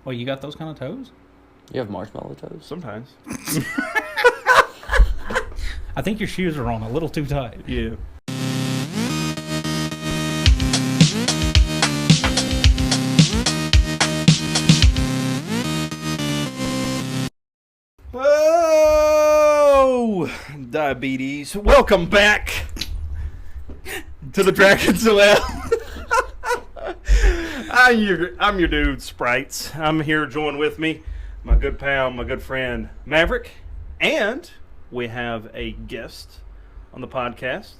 Well, you got those kind of toes? You have marshmallow toes? Sometimes. I think your shoes are on a little too tight. Yeah. Oh, diabetes. Welcome back to the Dragons of Well. I'm your dude, Sprites. I'm here, join with me, my good pal, my good friend, Mav3rick. And we have a guest on the podcast.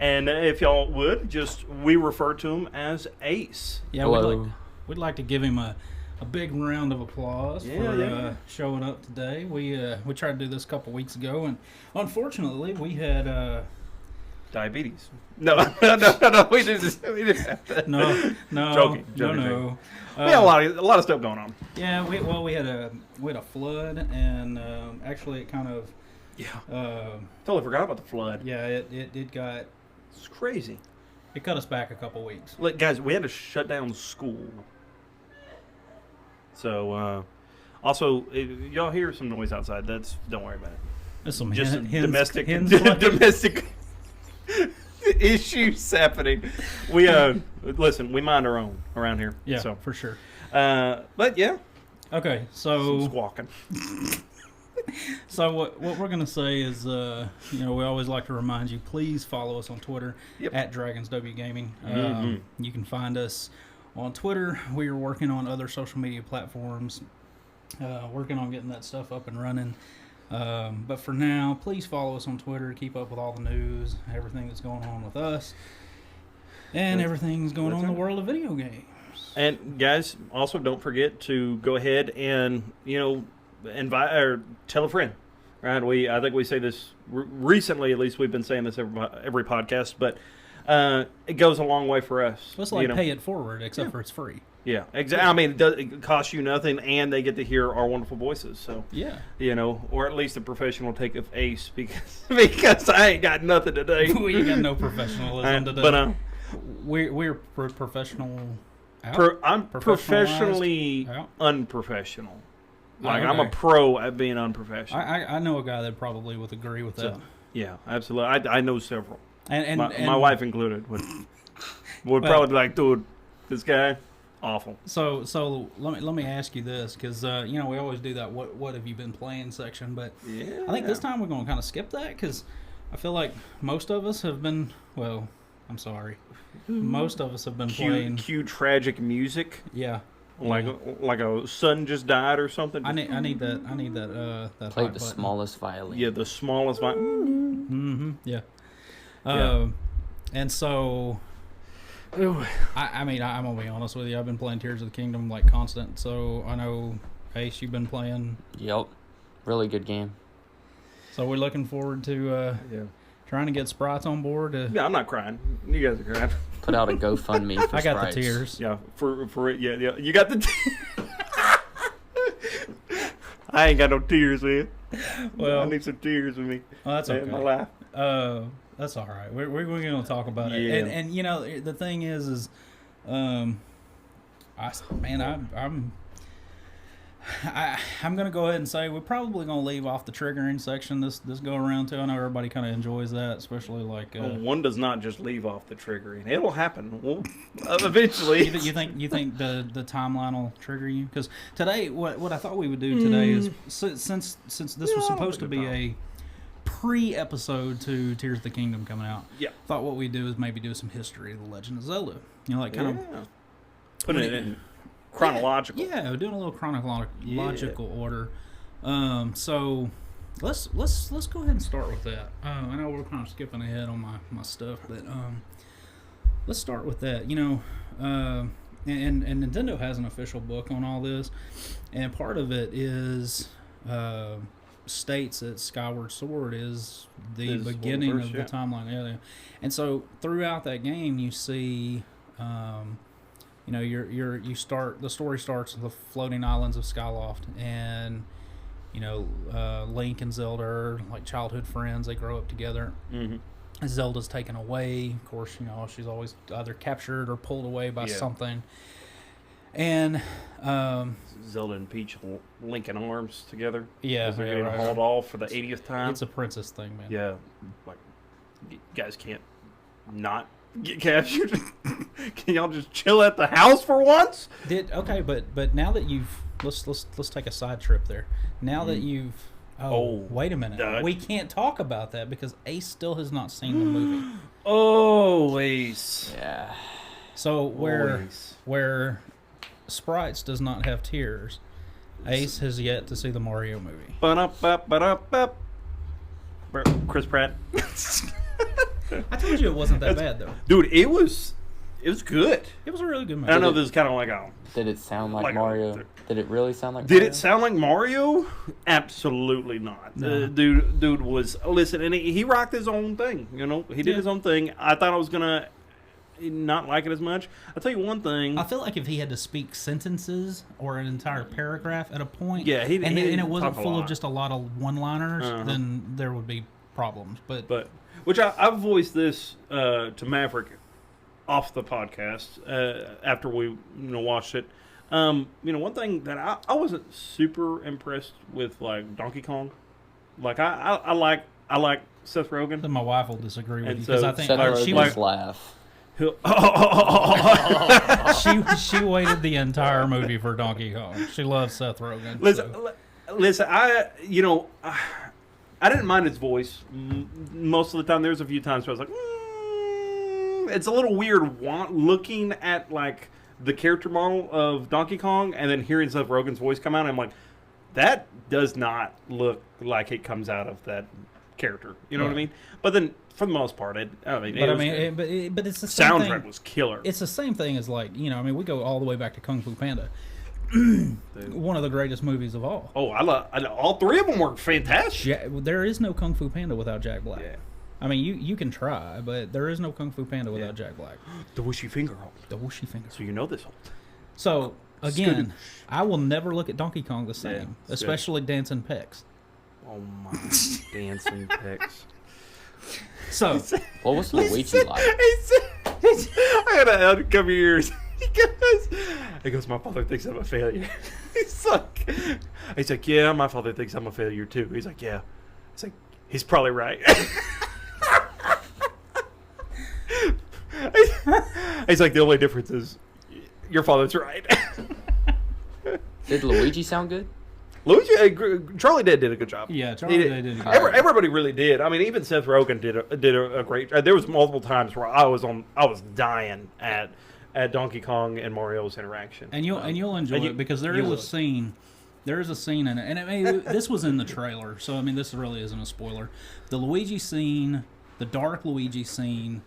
And if y'all would, we refer to him as Ace. Yeah, Hello. we'd like to give him a big round of applause for showing up today. We tried to do this a couple weeks ago, and unfortunately, we had Diabetes. No, we didn't have that. no, Joking. We We had a lot of stuff going on. Yeah, we had a flood, and actually, it kind of Totally forgot about the flood. yeah, it got It's crazy. it cut us back a couple weeks. Look, guys, we had to shut down school. So, also, if y'all hear some noise outside, don't worry about it. There's some Just domestic domestic. issues happening. We listen, we mind our own around here. Yeah, So, for sure. but yeah, Okay, some so squawking. what we're gonna say is, we always like to remind you, please follow us on Twitter at DragonsW Gaming. You can find us on Twitter. We are working on other social media platforms, working on getting that stuff up and running. But for now, please follow us on Twitter. Keep up with all the news, everything that's going on with us, and everything's going on in the world of video games. And guys, also don't forget to go ahead and invite or tell a friend. Right? I think we say this recently. At least we've been saying this every podcast, but it goes a long way for us. It's like pay it forward, except for it's free. Yeah, exactly. I mean, it costs you nothing, and they get to hear our wonderful voices. So Yeah. Or at least a professional take of Ace, because I ain't got nothing today. We ain't got no professionalism today. But we're professional. I'm professionally out? unprofessional. Like Okay. I'm a pro at being unprofessional. I know a guy that probably would agree with that. So, yeah, absolutely. I know several. And My wife included would probably be like, dude, this guy, awful. So let me ask you this, because we always do that. What have you been playing section? But Yeah. I think this time we're going to kind of skip that, because I feel like most of us have been. Well, I'm sorry. Most of us have been playing. Cue tragic music. Yeah. Like a son just died or something. I need that. That Play hot the button. smallest violin. Yeah, the smallest violin. Mm-hmm. Yeah. And so, I mean, I'm gonna be honest with you. I've been playing Tears of the Kingdom like constant. So I know, Ace, you've been playing. Yep. Really good game. So we're looking forward to trying to get Sprites on board. Yeah, I'm not crying. You guys are crying. Put out a GoFundMe for I got Sprites. the tears. Yeah, for it. Yeah. You got the. I ain't got no tears, man. Well, I need some tears with me. well, that's okay. In my life. That's all right. We're going to talk about it. Yeah. And the thing is, I'm going to go ahead and say we're probably going to leave off the triggering section this go around too. I know everybody kind of enjoys that, especially like. One does not just leave off the triggering. It'll happen. Well, eventually. You think the timeline will trigger you? Because today, what I thought we would do today is since this was supposed to be a pre-episode to Tears of the Kingdom coming out. Yeah. Thought what we'd do is maybe do some history of the Legend of Zelda. Kind of putting it in chronological. Yeah, doing a little chronological order. So let's go ahead and start with that. I know we're kind of skipping ahead on my stuff, but let's start with that. And Nintendo has an official book on all this, and part of it is states that Skyward Sword is the beginning of the timeline. Yeah. And so throughout that game, you see. The story starts with the floating islands of Skyloft, and Link and Zelda are like childhood friends. They grow up together. Mm-hmm. Zelda's taken away. Of course, she's always either captured or pulled away by something. And Zelda and Peach linking arms together. yeah, as they're yeah, getting right, hauled right. off for the 80th time. It's a princess thing, man. Yeah, like you guys can't not get captured. Can y'all just chill at the house for once? But now that you've let's take a side trip there. Now that you've wait a minute, we can't talk about that because Ace still has not seen the movie. Oh, Ace. Yeah. So Ace. where Sprites does not have tears, Ace has yet to see the Mario movie. Ba-da-ba-ba-da-ba. Chris Pratt. I told you it wasn't that bad though. Dude, it was good. It was a really good movie. I know this is kind of like a... Did it sound like Like a- Mario? Did it really sound like Did Mario? it sound like Mario? Absolutely not. No. Dude was... Listen, and he rocked his own thing, you know? He did Yeah. his own thing. I thought I was going to not like it as much. I'll tell you one thing. I feel like if he had to speak sentences or an entire paragraph at a point, Yeah, he and didn't it wasn't talk a full lot. of just a lot of one-liners, Uh-huh. then there would be problems. But Which I've voiced this to Maverick off the podcast after we watched it. One thing that I wasn't super impressed with, like Donkey Kong. Like I like Seth Rogen. then my wife will disagree with And you because so I think Seth she Rogen's was laugh. she waited the entire movie for Donkey Kong. She loves Seth Rogen. Listen, so. listen. I didn't mind his voice most of the time. There's a few times where I was like, it's a little weird looking at like the character model of Donkey Kong and then hearing Seth Rogen's voice come out. And I'm like, that does not look like it comes out of that character. You know what I mean? But then for the most part, but it's the same soundtrack thing. was killer. It's the same thing as like we go all the way back to Kung Fu Panda, one of the greatest movies of all. Oh, I love all three of them were fantastic. There is no Kung Fu Panda without Jack Black. Yeah. I mean, you can try, but there is no Kung Fu Panda without Jack Black. The wishy finger hold. The whooshy finger. So you know this hold. So again, I will never look at Donkey Kong the same, Yeah, it's especially dancing pecs. Oh my dancing pics. So What was Luigi like? I had to uncover your ears. He goes, my father thinks I'm a failure. He's like, yeah, my father thinks I'm a failure too. He's like, yeah. It's like, he's probably right. He's like, the only difference is your father's right. Did Luigi sound good? Charlie did a good job. yeah, Charlie Day did. Everybody really did. I mean, even Seth Rogen did a great. There was multiple times where I was dying at Donkey Kong and Mario's interaction. And you'll enjoy it because there is a scene. There is a scene in it, and this was in the trailer, so I mean, this really isn't a spoiler. The Luigi scene, the dark Luigi scene.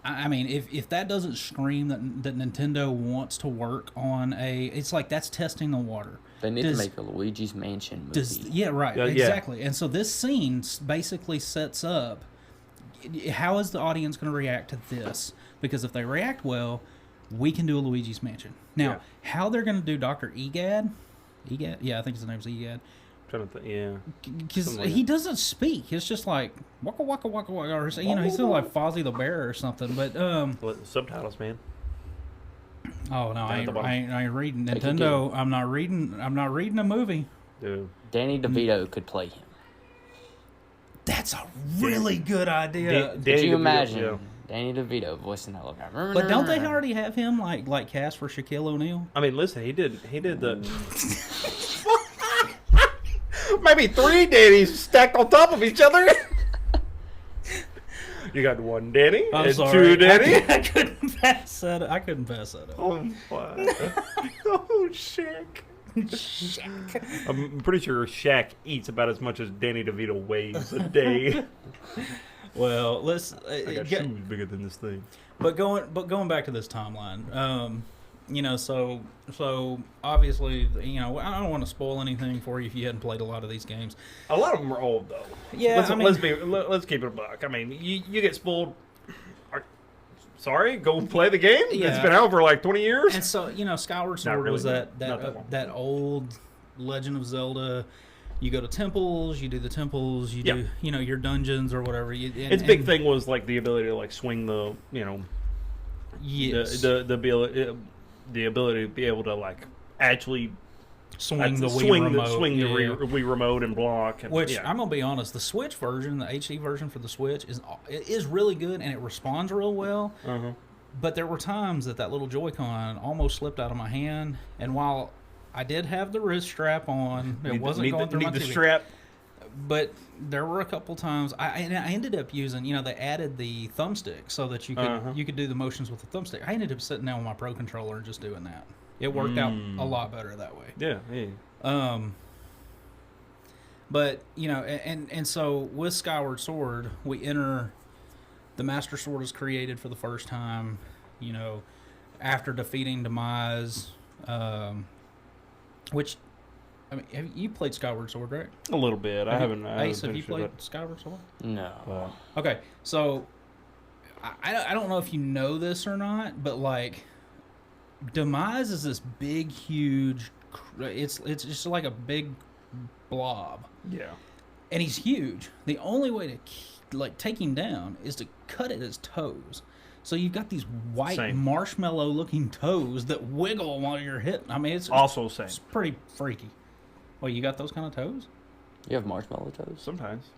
I mean, if that doesn't scream that Nintendo wants to work on it's like that's testing the water. They need to make a Luigi's Mansion movie. Yeah, right, Yeah. exactly. And so this scene basically sets up how is the audience going to react to this? Because if they react well, we can do a Luigi's Mansion. Now, how they're going to do Dr. Egad? Yeah, I think his name's Egad. Trying to think, yeah. Because he doesn't speak. It's just like waka waka waka waka, or he's still like Fozzie the Bear or something. But Subtitles, man. oh no, I ain't reading Take a Nintendo. I'm not reading a movie. Dude. Danny DeVito could play him. That's a really good idea. Could you imagine Danny DeVito voicing that little guy? But don't they already have him like cast for Shaquille O'Neal? I mean, listen, he did the. Maybe 3 Dannies stacked on top of each other. You got 1 Danny I'm and sorry. 2 Danny. I couldn't pass that. I couldn't pass that up. Oh, Shaq. I'm pretty sure Shaq eats about as much as Danny DeVito weighs a day. Well, let's. I got shoes bigger than this thing. But going back to this timeline, so obviously, I don't want to spoil anything for you if you hadn't played a lot of these games. A lot of them are old though. Yeah, let's keep it a buck. I mean, you get spoiled. Sorry, go play the game. Yeah. It's been out for like 20 years. And so Skyward Sword really, was not that long. that old Legend of Zelda. You go to temples, you do the temples, you do your dungeons or whatever. Its big thing was like the ability to like swing the yes. the ability the ability to be able to like actually swing the Wii remote. Wii remote and block. And, Which I'm gonna be honest, the Switch version, the HD version for the Switch is really good and it responds real well. But there were times that little Joy-Con almost slipped out of my hand, and while I did have the wrist strap on, it wasn't going through my TV. Strap. But there were a couple times I ended up using, they added the thumbstick so that you could do the motions with the thumbstick. I ended up sitting down with my Pro Controller and just doing that. It worked out a lot better that way. Yeah. But and so with Skyward Sword, we enter the Master Sword is created for the first time. After defeating Demise, which. I mean, have you played Skyward Sword, right? A little bit. I haven't. Ace, have you played Skyward Sword? No. Okay, so I don't know if you know this or not, but like Demise is this big, huge. It's just like a big blob. Yeah. And he's huge. The only way to take him down is to cut at his toes. So you've got these white marshmallow-looking toes that wiggle while you're hitting. I mean, it's pretty freaky. Well, you got those kind of toes? You have marshmallow toes? Sometimes.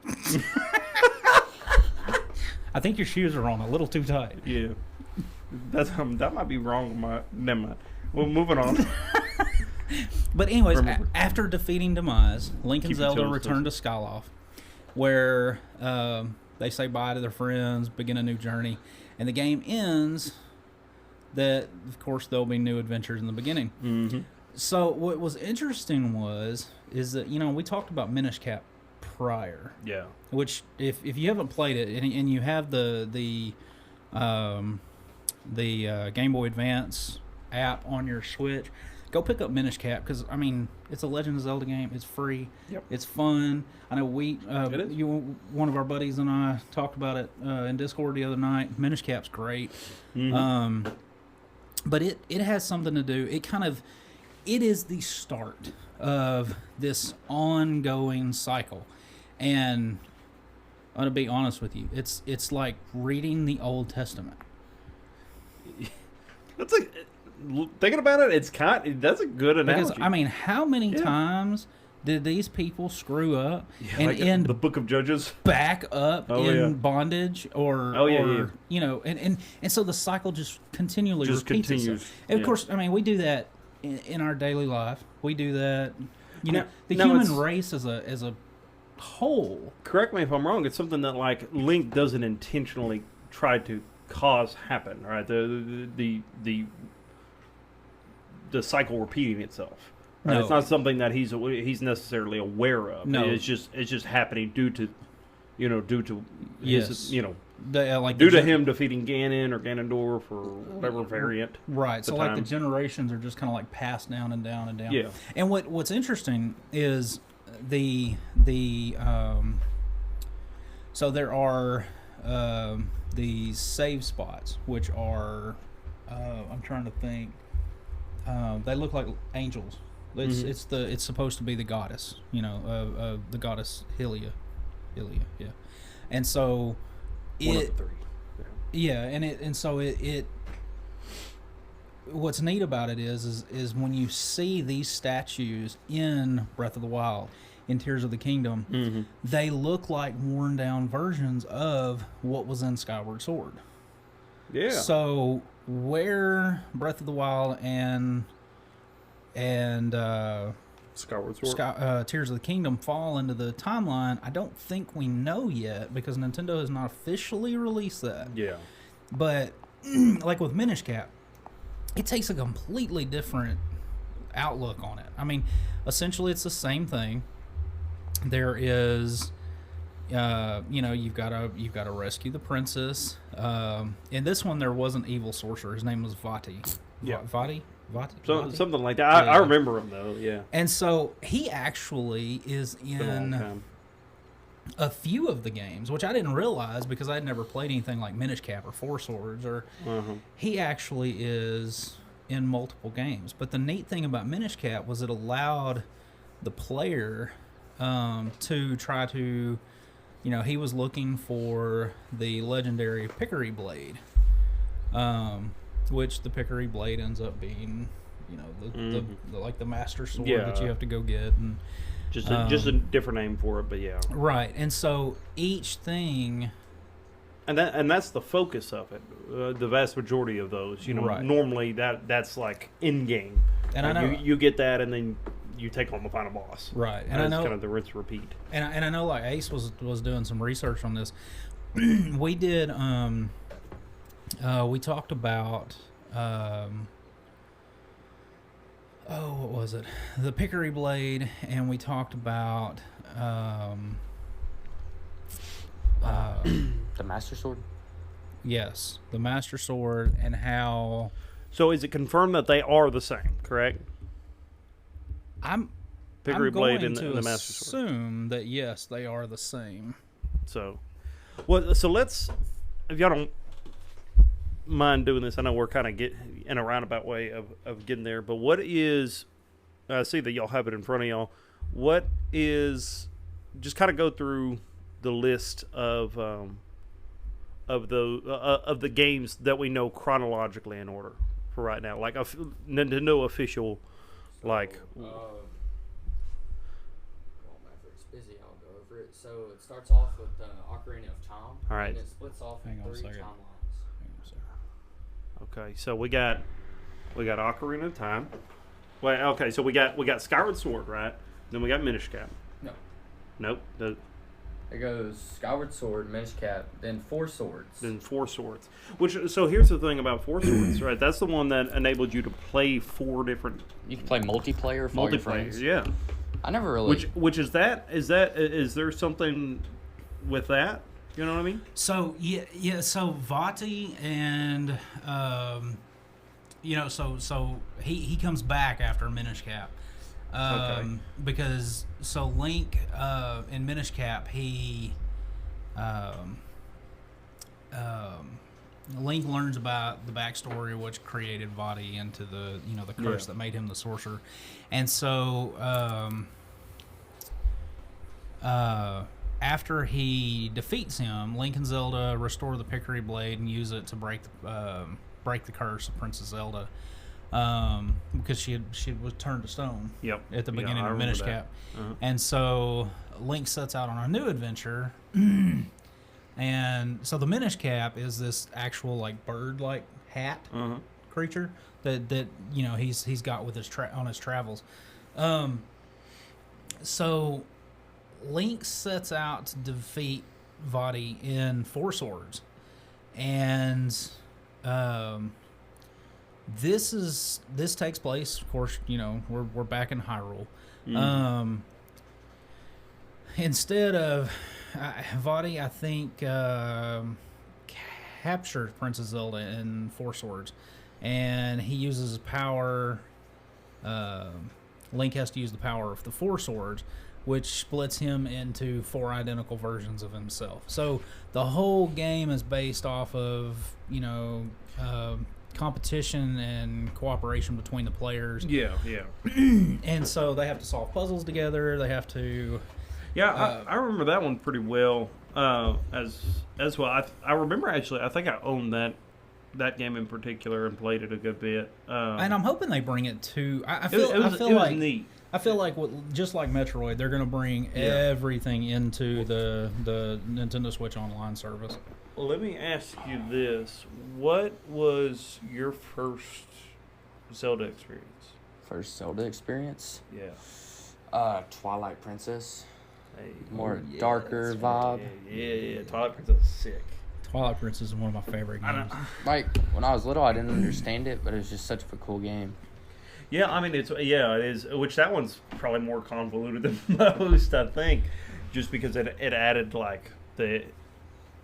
I think your shoes are on a little too tight. Yeah. That might be wrong. Never mind. Well, moving on. But anyways, after defeating Demise, Link and Zelda return to Skyloft, where they say bye to their friends, begin a new journey, and the game ends that, of course, there'll be new adventures in the beginning. Mm-hmm. So what was interesting is that, we talked about Minish Cap prior. Yeah. Which, if you haven't played it and you have the Game Boy Advance app on your Switch, go pick up Minish Cap because, I mean, it's a Legend of Zelda game. It's free. Yep. It's fun. I know one of our buddies and I talked about it in Discord the other night. Minish Cap's great. Mm-hmm. But it has something to do. It is the start of this ongoing cycle. And I'm going to be honest with you. It's like reading the Old Testament. That's thinking about it, that's a good analogy. Because, I mean, how many times did these people screw up and end the Book of Judges back up in bondage or and so the cycle just continually repeats itself. And of course, I mean, we do that in our daily life. We do that. The human race as a whole. Correct me if I'm wrong. It's something that like Link doesn't intentionally try to cause happen. Right? The cycle repeating itself. Right? No. It's not something that he's necessarily aware of. No, it's just happening due to his, due to him defeating Ganon or Ganondorf or whatever variant. Right. So like the generations are just kind of like passed down and down and down. Yeah. And what's interesting is so there are these save spots which are I'm trying to think. They look like angels. It's supposed to be the goddess, the goddess Hylia, yeah. And so one of the three. Yeah, and so what's neat about it is when you see these statues in Breath of the Wild, in Tears of the Kingdom, they look like worn down versions of what was in Skyward Sword. Yeah. So where Breath of the Wild and Skyward Sword, Tears of the Kingdom fall into the timeline, I don't think we know yet because Nintendo has not officially released that. Yeah. But like with Minish Cap, it takes a completely different outlook on it. I mean, essentially it's the same thing. There is you've got to rescue the princess. In this one, there was an evil sorcerer. His name was Vati. Yeah, Vati. Something like that. I remember him though. Yeah. And so he actually is in a few of the games, which I didn't realize because I'd never played anything like Minish Cap or Four Swords. He actually is in multiple games. But the neat thing about Minish Cap was it allowed the player to try to. He was looking for the legendary Pickery Blade. which the Pickery Blade ends up being, the master sword that you have to go get, and just a different name for it, but yeah. Right, and so each thing, and that's the focus of it. The vast majority of those, Right. normally that's like in game, and I know you get that, and then you take on the final boss. Right, and that's I know kind of the rinse repeat. And I know like Ace was doing some research on this. We did. We talked about. What was it? The Pickery Blade, and we talked about. The Master Sword? Yes, the Master Sword, and how. So is it confirmed that they are the same? Correct. Pickery Blade and the Master Sword. Assume that yes, they are the same. So let's, if y'all don't mind doing this, I know we're kind of getting in a roundabout way of getting there, but what is, I see that y'all have it in front of y'all, what is, just kind of go through the list of the games that we know chronologically in order for right now, like Nintendo official, like. Mav3rick's busy. I'll go over it. So it starts off with Ocarina of Time. All right. And it splits off in 3 timelines. Okay, so we got Ocarina of Time. Well, okay, so we got Skyward Sword, right? Then we got Minish Cap. No. Nope. It goes Skyward Sword, Minish Cap, then 4 Swords. Then 4 Swords. So here's the thing about 4 Swords, right? That's the one that enabled you to play 4 different. You can play multiplayer for all your friends. Yeah. I never really. Which is there something with that? You know what I mean? So yeah. So Vati and so he comes back after Minish Cap. Okay. Because so Link in Minish Cap Link learns about the backstory which created Vati into the the curse that made him the sorcerer, and so after he defeats him, Link and Zelda restore the Pickery Blade and use it to break the curse of Princess Zelda, because she was turned to stone. Yep. At the beginning of Minish Cap, Uh-huh. and so Link sets out on a new adventure, and so the Minish Cap is this actual like bird-like hat creature that he's got with his on his travels. So Link sets out to defeat Vati in 4 Swords, and this takes place, of course. We're back in Hyrule. Instead of Vati, I think captured Princess Zelda in 4 Swords, and he uses his power. Link has to use the power of the 4 Swords, which splits him into 4 identical versions of himself. So the whole game is based off of competition and cooperation between the players. Yeah. And so they have to solve puzzles together. They have to. Yeah, I remember that one pretty well. As well, I remember actually. I think I owned that game in particular and played it a good bit. And I'm hoping they bring it to. It was neat. I feel like just like Metroid, they're going to bring everything into the Nintendo Switch Online service. Well, let me ask you this: what was your first Zelda experience? First Zelda experience? Yeah. Twilight Princess. Hey. More darker vibe. Yeah. Twilight Princess is sick. Twilight Princess is one of my favorite games. Like, when I was little, I didn't understand it, but it was just such a cool game. Yeah, I mean, it is. Which that one's probably more convoluted than most, I think, just because it added like the.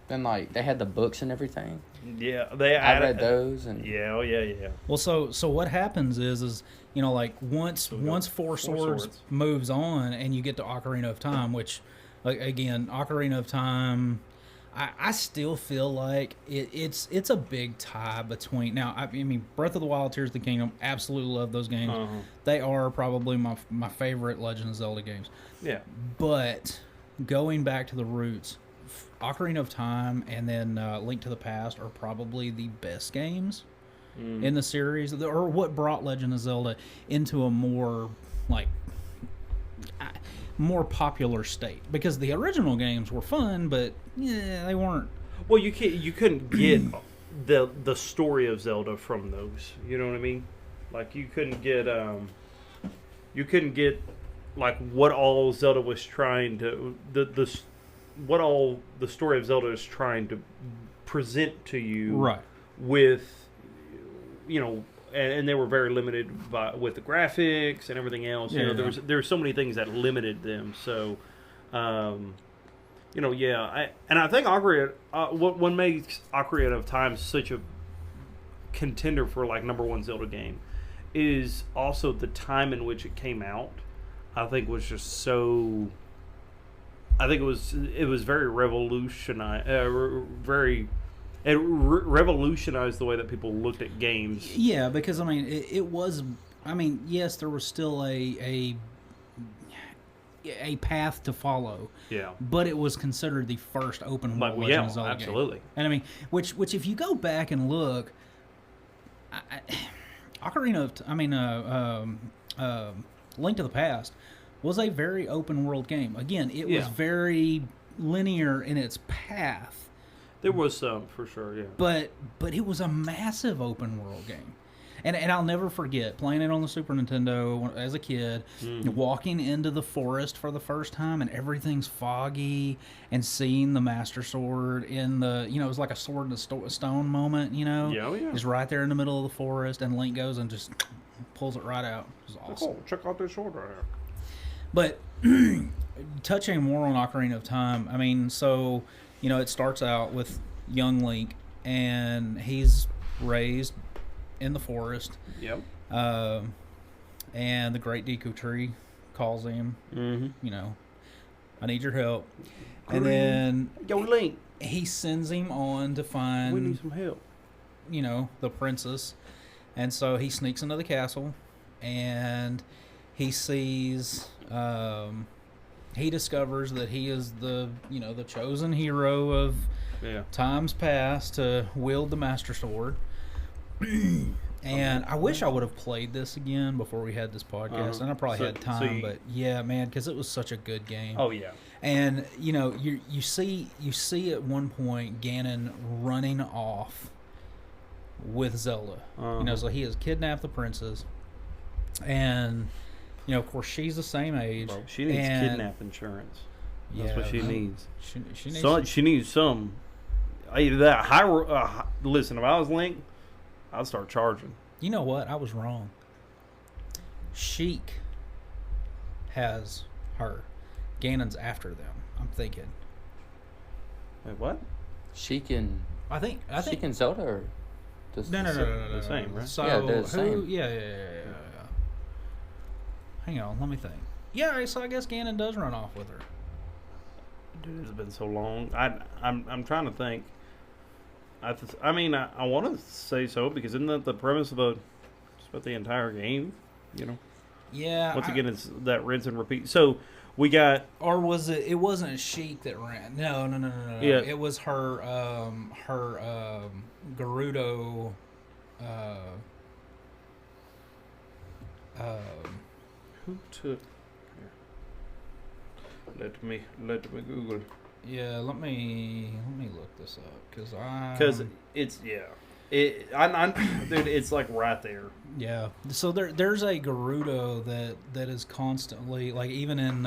Then like they had the books and everything. Yeah, I read those and. Yeah, yeah. Well, so what happens is like once 4 Swords moves on and you get to Ocarina of Time, which, like again, Ocarina of Time. I still feel like it's a big tie between. Now, I mean, Breath of the Wild, Tears of the Kingdom, absolutely love those games. They are probably my favorite Legend of Zelda games. Yeah. But going back to the roots, Ocarina of Time and then Link to the Past are probably the best games. in the series, or what brought Legend of Zelda into a more like more popular state, because the original games were fun, but yeah, they weren't. Well, you couldn't get the story of Zelda from those. You know what I mean? Like you couldn't get like what all Zelda was trying to what all the story of Zelda is trying to present to you, Right. With and they were very limited with the graphics and everything else. Yeah. There were so many things that limited them. So, I think what makes Ocarina of Time such a contender for like #1 Zelda game is also the time in which it came out. I think was just so. I think it was very revolutionized. It revolutionized the way that people looked at games. Yeah, because I mean, it was. I mean, yes, there was still a path to follow. Yeah, but it was considered the first open world Legend of Zelda absolutely. game. And I mean, which if you go back and look, Link to the Past was a very open world game. Again, it was very linear in its path. There was some, for sure, yeah. But it was a massive open world game. And I'll never forget playing it on the Super Nintendo as a kid, walking into the forest for the first time, and everything's foggy, and seeing the Master Sword in the, it was like a sword and a stone moment, Yeah, yeah. It's right there in the middle of the forest, and Link goes and just pulls it right out. It was awesome. Oh, check out this sword right here. But touching more on Ocarina of Time, I mean, so, it starts out with young Link, and he's raised in the forest. Yep. And the Great Deku Tree calls him, I need your help. And then Yo, Link, he sends him on to find, we need some help. The princess. And so he sneaks into the castle, and he sees, he discovers that he is the chosen hero of times past to wield the Master Sword. And I wish I would have played this again before we had this podcast, and I probably had time, but yeah, man, because it was such a good game. Oh yeah. And you see at one point Ganon running off with Zelda. So he has kidnapped the princess, and of course she's the same age. Bro, she needs kidnap insurance. That's what she needs. She needs some. Either that listen, if I was Link, I'd start charging. You know what? I was wrong. Sheik has her. Ganon's after them, I'm thinking. Wait, what? Sheik and I think Sheik and Zelda are no. The same, right? So Yeah, they're the same. Yeah. Hang on, let me think. Yeah, so I guess Ganon does run off with her. Dude, it's been so long. I'm trying to think. I mean, I want to say so because isn't that the premise of just about the entire game? Yeah. Once again, it's that rinse and repeat. So we got, or was it? It wasn't Sheik that ran. No. Yeah. It was her. Gerudo. Who took? Here. Let me Google. Yeah, let me look this up Because it's dude, it's like right there. Yeah. So there's a Gerudo that is constantly, like, even in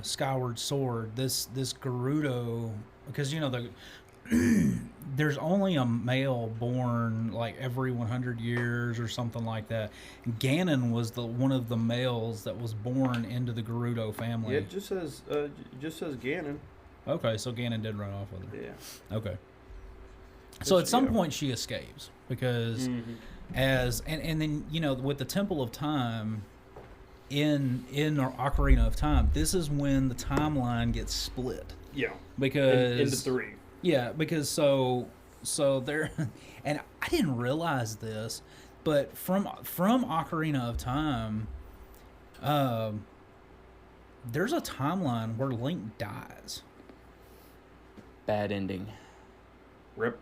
Skyward Sword, this Gerudo, because there's only a male born like every 100 years or something like that. Ganon was one of the males that was born into the Gerudo family. Yeah, it just says Ganon. Okay, so Ganon did run off with her. Yeah. Okay. So at some point she escapes because and then with the Temple of Time in Ocarina of Time, this is when the timeline gets split. Yeah. Because into 3. Yeah, because so there, and I didn't realize this, but from Ocarina of Time, there's a timeline where Link dies. bad ending. Rip.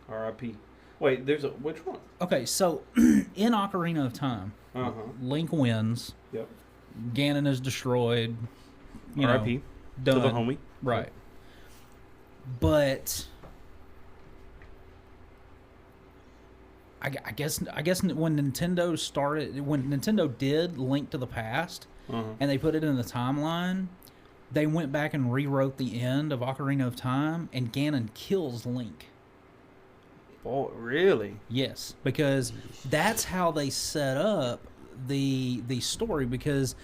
R.I.P. Wait, there's a which one? Okay, so in Ocarina of Time, Uh-huh. Link wins. Yep. Ganon is destroyed. R.I.P. Done. to the homie. Right. But I guess when Nintendo did Link to the Past, and they put it in the timeline, they went back and rewrote the end of Ocarina of Time, and Ganon kills Link. Oh, really? Yes, because that's how they set up the story. Because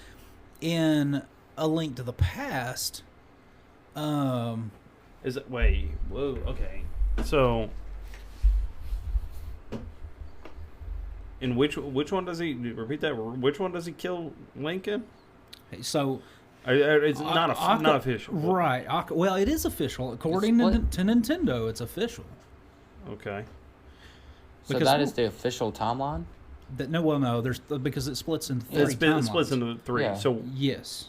in A Link to the Past, Is it? Wait. Whoa. Okay. So, in which one does he repeat that? Which one does he kill Link in? so It's not official. right? Well, it is official according to Nintendo. It's official. Okay. So Because- that is the official timeline? No. There's because it splits into three It timelines. splits into three. Yeah. So, Yes.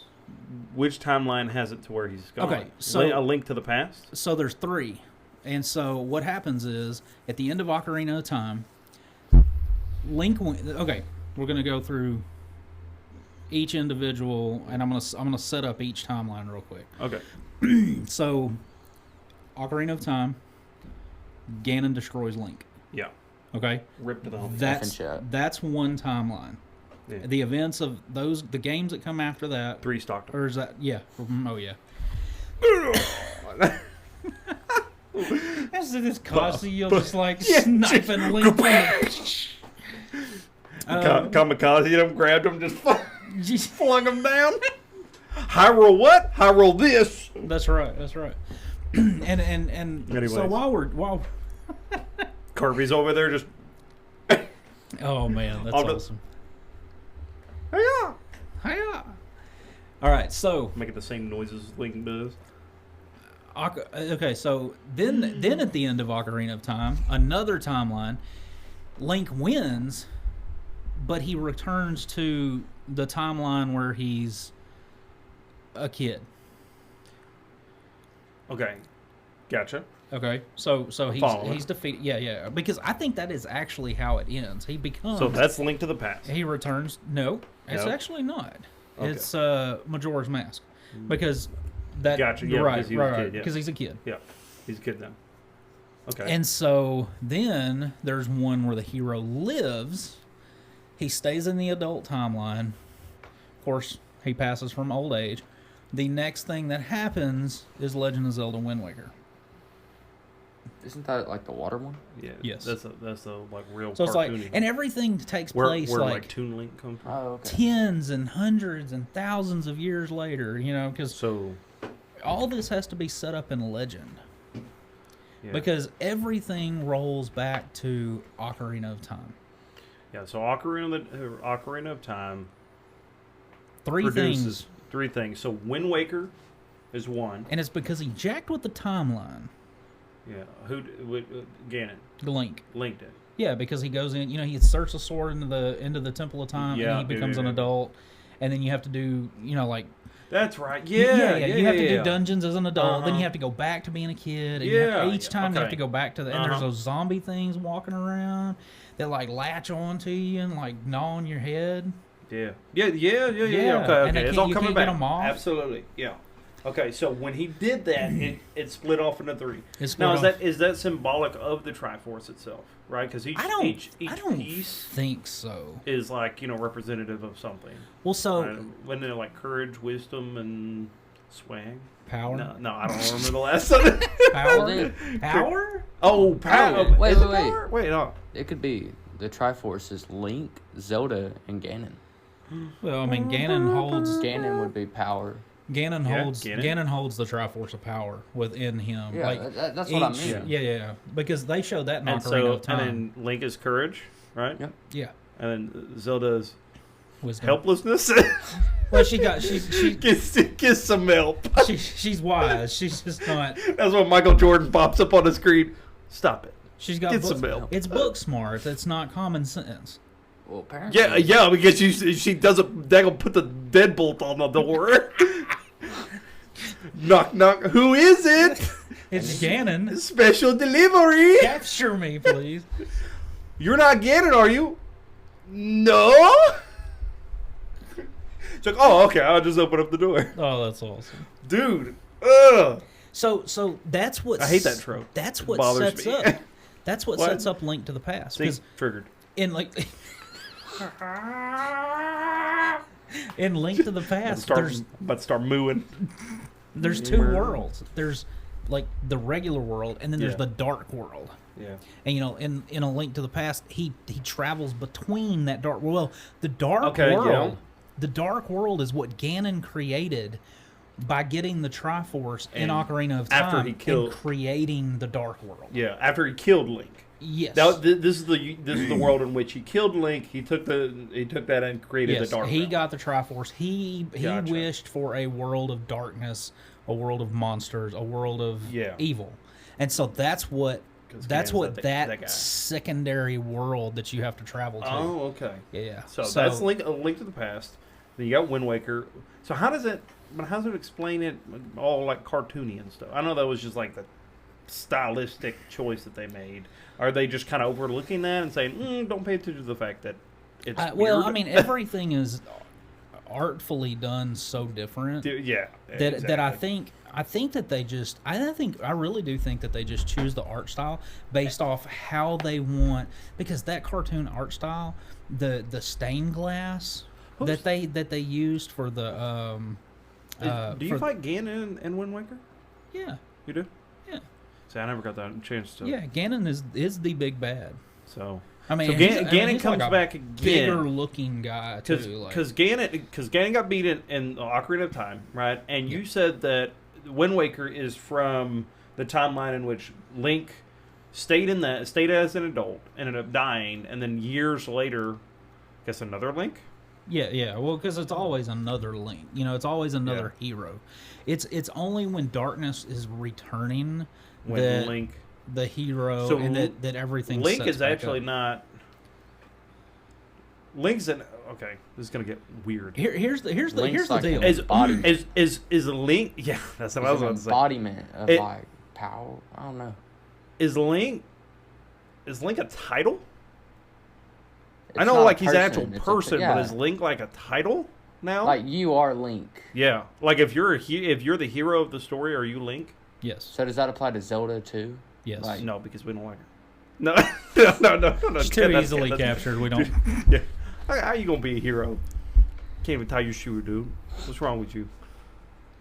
which timeline has it to where he's gone? Okay, so- A Link to the Past. So there's three, and so what happens is at the end of Ocarina of Time, Okay, we're gonna go through each individual, and I'm gonna set up each timeline real quick. Okay. So, Ocarina of Time, Ganon destroys Link. Yeah. Okay, Rip to the home. that's one timeline. Yeah. The events of the games that come after that, 3 Stockton. or is that oh yeah. This Kazuya just like sniping Link. Kamikaze him, grabbed him, just Just- flung him down. Hyrule what? Hyrule this. That's right. and Anyways. so while Kirby's over there just. oh man, that's All the- awesome. Yeah. Hiya. All right, so Making the same noises Link does. okay, so then at the end of Ocarina of Time, another timeline, Link wins, but he returns to the timeline where he's a kid. Okay. Gotcha. Okay, so Following. he's defeated. Yeah, because I think that is actually how it ends. He becomes. So that's Link to the Past. He returns. No, it's Nope. actually not. Okay. It's Majora's Mask, because that. Gotcha, yeah, right, because he was a right, kid, yeah. because he's a kid. Yeah. He's a kid now. Okay. And so then there's one where the hero lives. He stays in the adult timeline. Of course, he passes from old age. The next thing that happens is Legend of Zelda Wind Waker. Isn't that like the water one? yeah. Yes. That's the like real. So it's like, cartoony and one. everything takes where place like Toon Link comes from. Oh, okay. tens and hundreds and thousands of years later, because So. all this has to be set up in legend. Yeah. Because everything rolls back to Ocarina of Time. Yeah. So Ocarina of Time Three produces things. 3 things. So Wind Waker is one. And it's because he jacked with the timeline. Yeah. Ganon. Link. Linked it. Yeah, because he goes in, he inserts a sword into the Temple of Time, Yeah, and he becomes an adult. And then you have to do, like... That's right. you have to yeah. do dungeons as an adult. Then Uh-huh. you have to go back to being a kid. And Yeah, each time you have okay. to go back to the... And there's Uh-huh. those zombie things walking around that, like, latch onto you and, like, gnaw on your head. Yeah. Okay. And they It's can't- all you coming can't back. get 'em off. Absolutely. Yeah. Okay. So when he did that, it split off into 3. It split Now off. is that symbolic of the Triforce itself, right? Because each I don't piece think so. is like representative of something. Well, so... Right? When they're like courage, wisdom, and swag. Power? No, I don't remember the last one. Power? Well, Power? Oh, power! Wait, Is it wait. power? Wait, no. It could be the Triforce is Link, Zelda, and Ganon. Well, I mean, Ganon holds... Ganon would be power. Ganon Yeah, holds Ganon. Ganon holds the Triforce of Power within him. Yeah, like that's what I each- mean. Yeah. Because they showed that in And Ocarina so, of Time. and then Link is courage, right? Yep. yeah, And then Zelda's wisdom. helplessness. Well, she Get some help. she's wise. She's just not. That's when Michael Jordan pops up on the screen. Stop it. She's got Get book, some help. It's book smart. It's not common sense. Well, apparently. Yeah, because she doesn't. They're gonna put the deadbolt on the door. Knock, knock. Who is it? It's Ganon. Special delivery. Capture me, please. You're not Ganon, are you? No. It's like, oh, okay. I'll just open up the door, Oh, that's awesome. dude. Ugh. So that's what I hate that trope. That's It what bothers sets me. up. That's what What? sets up Link to the Past. See, Because triggered. in like in Link to the Past, About to start mooing. there's two worlds. There's like the regular world, and then there's Yeah. the dark world. Yeah. And in a Link to the Past, he travels between that dark. Well, the dark Okay, world. yeah. The dark world is what Ganon created by getting the Triforce in And Ocarina of Time after he killed- and creating the dark world. Yeah. After he killed Link. Yes. This is the world in which he killed Link. He took that and created Yes, the dark. he realm. got the Triforce. He Gotcha. wished for a world of darkness, a world of monsters, a world of Yeah. evil, and so that's what 'Cause that's Ganon's what that that guy. secondary world that you have to travel to. Oh, okay. Yeah. So that's a Link to the Past. Then you got Wind Waker. So how does it explain it all like cartoony and stuff? I know that was just like the stylistic choice that they made. Are they just kind of overlooking that and saying, don't pay attention to the fact that it's well, weird? I mean, everything is artfully done so different Yeah. that I think that they just I really do think that they just choose the art style based off how they want, because that cartoon art style, the stained glass that they used for the do you fight Ganon in Wind Waker? Yeah. You do? Yeah. See, I never got that chance to. Yeah, Ganon is the big bad. So I mean, so Ganon he's comes like a back again. bigger looking guy too. Because Ganon got beat in Ocarina of Time, right? And you said that Wind Waker is from the timeline in which Link stayed as an adult, ended up dying, and then years later, I guess another Link. Yeah. Well, because it's always another Link. It's always another hero. It's only when darkness is returning When Link, the hero, So and that everything. Link sets is back actually up. not. Link's an okay. This is gonna get weird. Here's the Link's like deal. an embodiment. Is Link? Yeah, that's what I was He's an about to say. embodiment of It- like power. I don't know. Is Link a title? I It's know, not a like he's an actual It's person, yeah. but is Link like a title now? Like you are Link. Yeah, like if you're the hero of the story, are you Link? Yes. So does that apply to Zelda too? Yes. Like- No, because we don't like her. No, no. It's too easily captured. We don't. Yeah, how you gonna be a hero? Can't even tie your shoe, dude. What's wrong with you?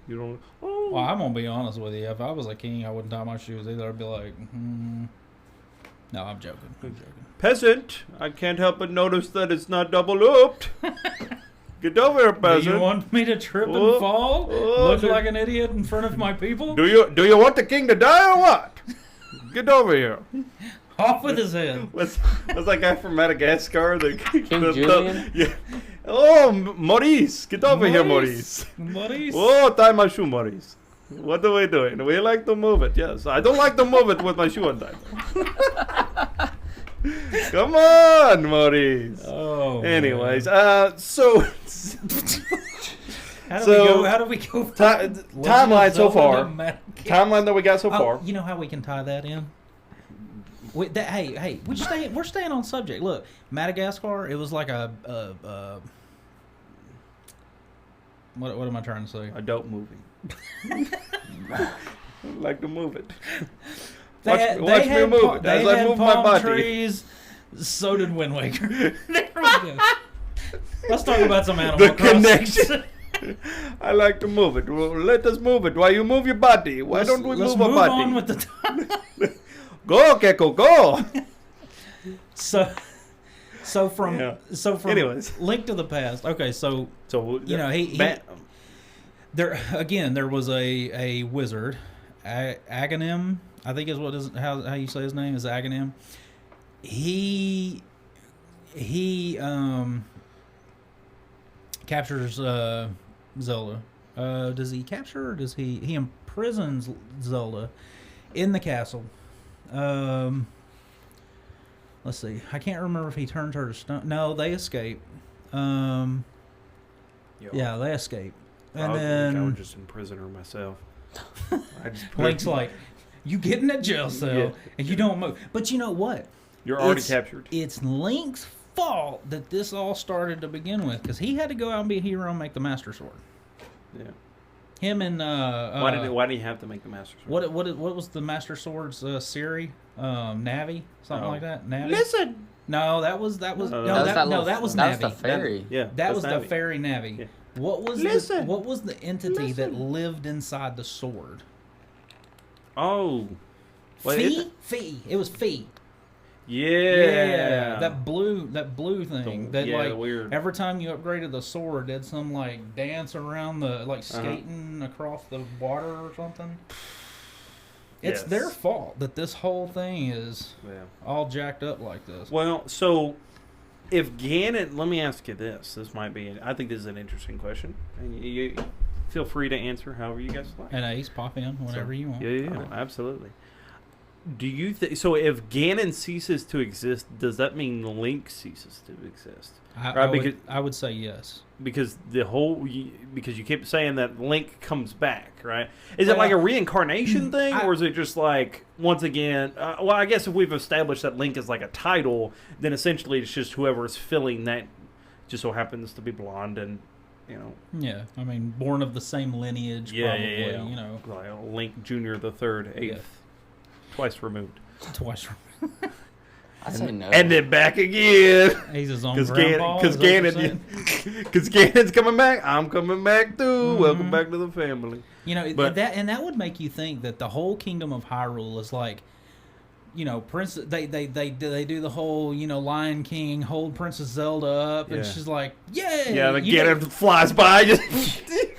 You don't. Oh. Well, I'm gonna be honest with you. If I was a king, I wouldn't tie my shoes either. I'd be like, No, I'm joking. Peasant, I can't help but notice that it's not double looped. Get over here, Do peasant. you want me to trip and Oh, fall? oh, Look do- like an idiot in front of my people? Do you want the king to die or what? Get over here. Off with his head. What's that guy from Madagascar? King Julian? Yeah. Oh, Maurice, get over here, Maurice. Maurice. Oh, tie my shoe, Maurice. What are we doing? We like to move it. Yes, I don't like to move it with my shoe untied. Come on, Maurice. Oh. Anyways, man. so How do so, we go? timeline so far. Timeline that we got so far. You know how we can tie that in? Hey, we're staying on subject. Look, Madagascar. It was like what am I trying to say? A dope movie. I like to move it. They Watch me had move it as I had move my palm body. trees. So did Wind Waker. There we go. Let's talk about some Animal The Crossing. connection. I like to move it. Well, let us move it. Why you move your body? Why don't we let's move our body? on with the time. Go, Gecko, go. So from Anyways. Link to the Past. Okay, so he there was a wizard, Aghanim, I think is how you say his name is Aghanim. He captures Zelda. Does he capture her or does he imprisons Zelda in the castle? Let's see. I can't remember if he turns her to stone. No, they escape. Yeah, they escape. And I then would just imprison her myself. Link's like, You get in that jail cell and you don't move. But you know what? You're already captured. It's Link's fault that this all started to begin with, because he had to go out and be a hero and make the Master Sword. Yeah. Him and why did he have to make the Master Sword? what was the Master Sword's Siri? Navi? Something like that? Navi? Listen. No, that was that Navi. was the fairy. That was the Navi. fairy Navi. Yeah. What was the entity that lived inside the sword? Oh. Fee. It was Fee. Yeah. That blue thing. Weird. Every time you upgraded the sword, did some like dance around the skating across the water or something. It's their fault that this whole thing is all jacked up like this. Well, so if Ganon, let me ask you this. This might be, I think this is an interesting question. And you feel free to answer however you guys like. And Ace, pop in whenever you want. Yeah, absolutely. Do you think so? If Ganon ceases to exist, does that mean Link ceases to exist? I would say yes. Because because you keep saying that Link comes back, right? Is it like a reincarnation thing, or is it just like once again? Well, I guess if we've established that Link is like a title, then essentially it's just whoever is filling that just so happens to be blonde and. Yeah, I mean, born of the same lineage, probably. Yeah. Like Link Jr. the Third, Eighth. Twice removed. I say no. And then back again. He's his own grandpa. Because Ganon's coming back. I'm coming back too. Mm-hmm. Welcome back to the family. That would make you think that the whole kingdom of Hyrule is like, Prince. They do the whole Lion King hold Princess Zelda up, and she's like, yay! Yeah, Ganon flies by.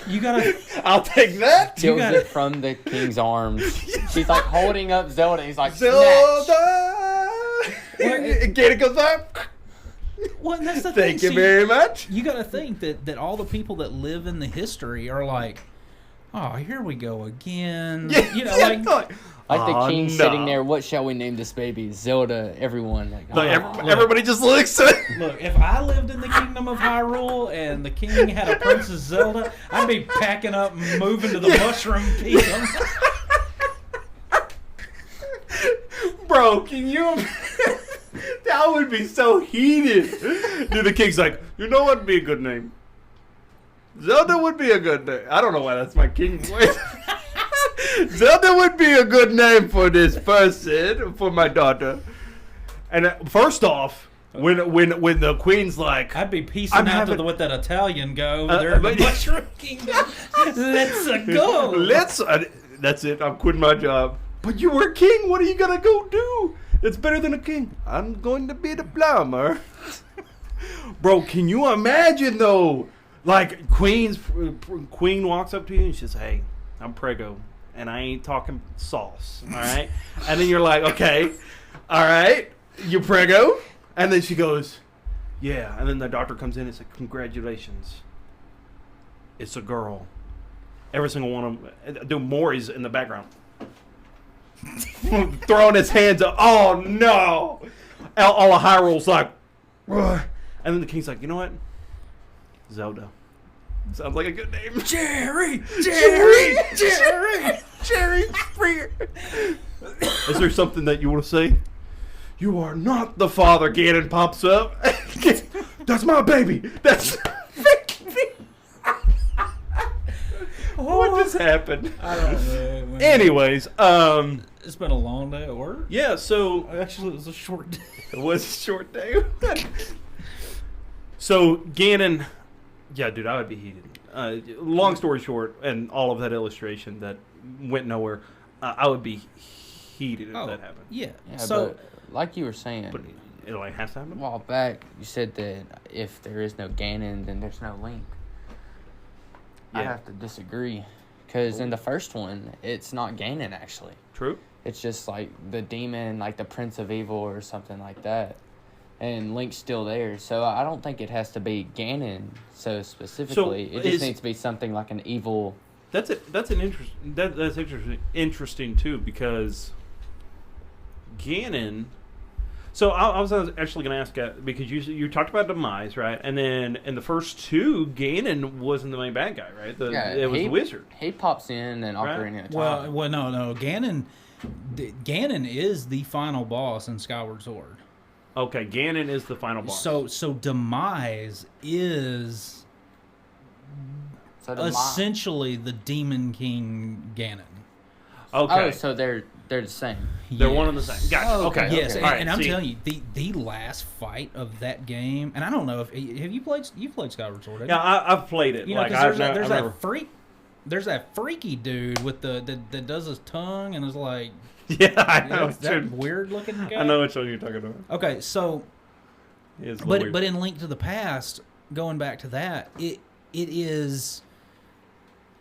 You gotta. I'll take that. Kills it from the king's arms. She's like holding up Zelda. He's like, Zelda. Ganon goes up. Well, that's the thing. Thank you very much. You got to think that all the people that live in the history are like, oh, here we go again. Like the king sitting there. What shall we name this baby? Zelda. Everyone. Everybody just looks at it. Look, if I lived in the kingdom of Hyrule and the king had a Princess Zelda, I'd be packing up and moving to the Mushroom Kingdom. Bro, can you? That would be so heated. Dude, the king's like, what would be a good name? Zelda would be a good name. I don't know why that's my king voice. Zelda would be a good name for this person, for my daughter. And first off, when the queen's like, I'd be piecing out to let that Italian go over there in the Mushroom Kingdom. Let's go. That's it. I'm quitting my job. But you were a king. What are you gonna go do? It's better than a king. I'm going to be the plumber. Bro, can you imagine though? Like queen walks up to you and she says, "Hey, I'm Prego, and I ain't talking sauce, all right?" And then you're like, "Okay, all right, you Prego," and then she goes, "Yeah," and then the doctor comes in and says, "Congratulations, it's a girl." Every single one of them. Dude, Maury's in the background. Throwing his hands up. Oh no! All of Hyrule's like, ugh. And then the king's like, you know what? Zelda. Sounds like a good name. Jerry. Springer. Is there something that you want to say? You are not the father. Ganon pops up. That's my baby. That's. What just happened? I don't know. Anyways, it's been a long day at work. Yeah, so actually it was a short day. It was a short day. So Ganon, yeah, dude, I would be heated. Long story short, and all of that illustration that went nowhere, I would be heated if that happened. Yeah. So, but like you were saying, but it like has to happen. A while back, you said that if there is no Ganon, then there's no Link. Yeah. I have to disagree, because in the first one, it's not Ganon actually. True. It's just like the demon, like the Prince of Evil or something like that, and Link's still there. So I don't think it has to be Ganon. So specifically, it just needs to be something like an evil. That's interesting too, because Ganon. So I was actually going to ask because you talked about Demise, right? And then in the first two, Ganon wasn't the main bad guy, right? It was the wizard. He pops in and Ocarina of Time. Well, no. Ganon, Ganon is the final boss in Skyward Sword. Okay, Ganon is the final boss. So Demise is essentially the Demon King Ganon. Okay. Oh, so they're the same. They're one and the same. Gotcha. Oh, okay. Yes, Okay. and, All right, and I'm see, telling you, the last fight of that game, and I don't know if have you played Skyward Sword? Yeah, I've played it. You know, like because I there's remember. that freak. There's that freaky dude with that does his tongue and is like, Yeah, I know. that weird looking guy. I know which one you're talking about. Okay, so It's a little but weird. in Link to the Past, going back to that, it is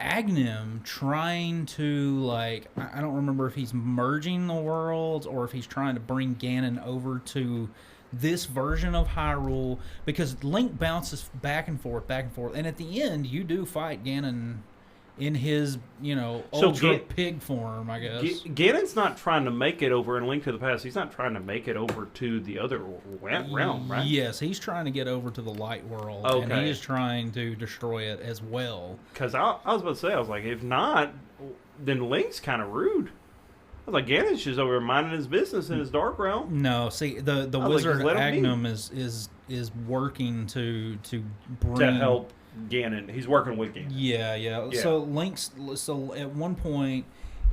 Agnem trying to, like, I don't remember if he's merging the worlds or if he's trying to bring Ganon over to this version of Hyrule, because Link bounces back and forth, and at the end you do fight Ganon in his, So ultra pig form, I guess. Ganon's not trying to make it over in Link to the Past. He's not trying to make it over to the other realm, right? Yes, he's trying to get over to the light world, and Okay. he is trying to destroy it as well. Because I was about to say, I was like, if not, then Link's kind of rude. I was like, Ganon's just over minding his business in his dark realm. No, see, the I was like, wizard just let him be. Agnem is working to bring To help Ganon. He's working with Ganon. Yeah. Yeah. So at one point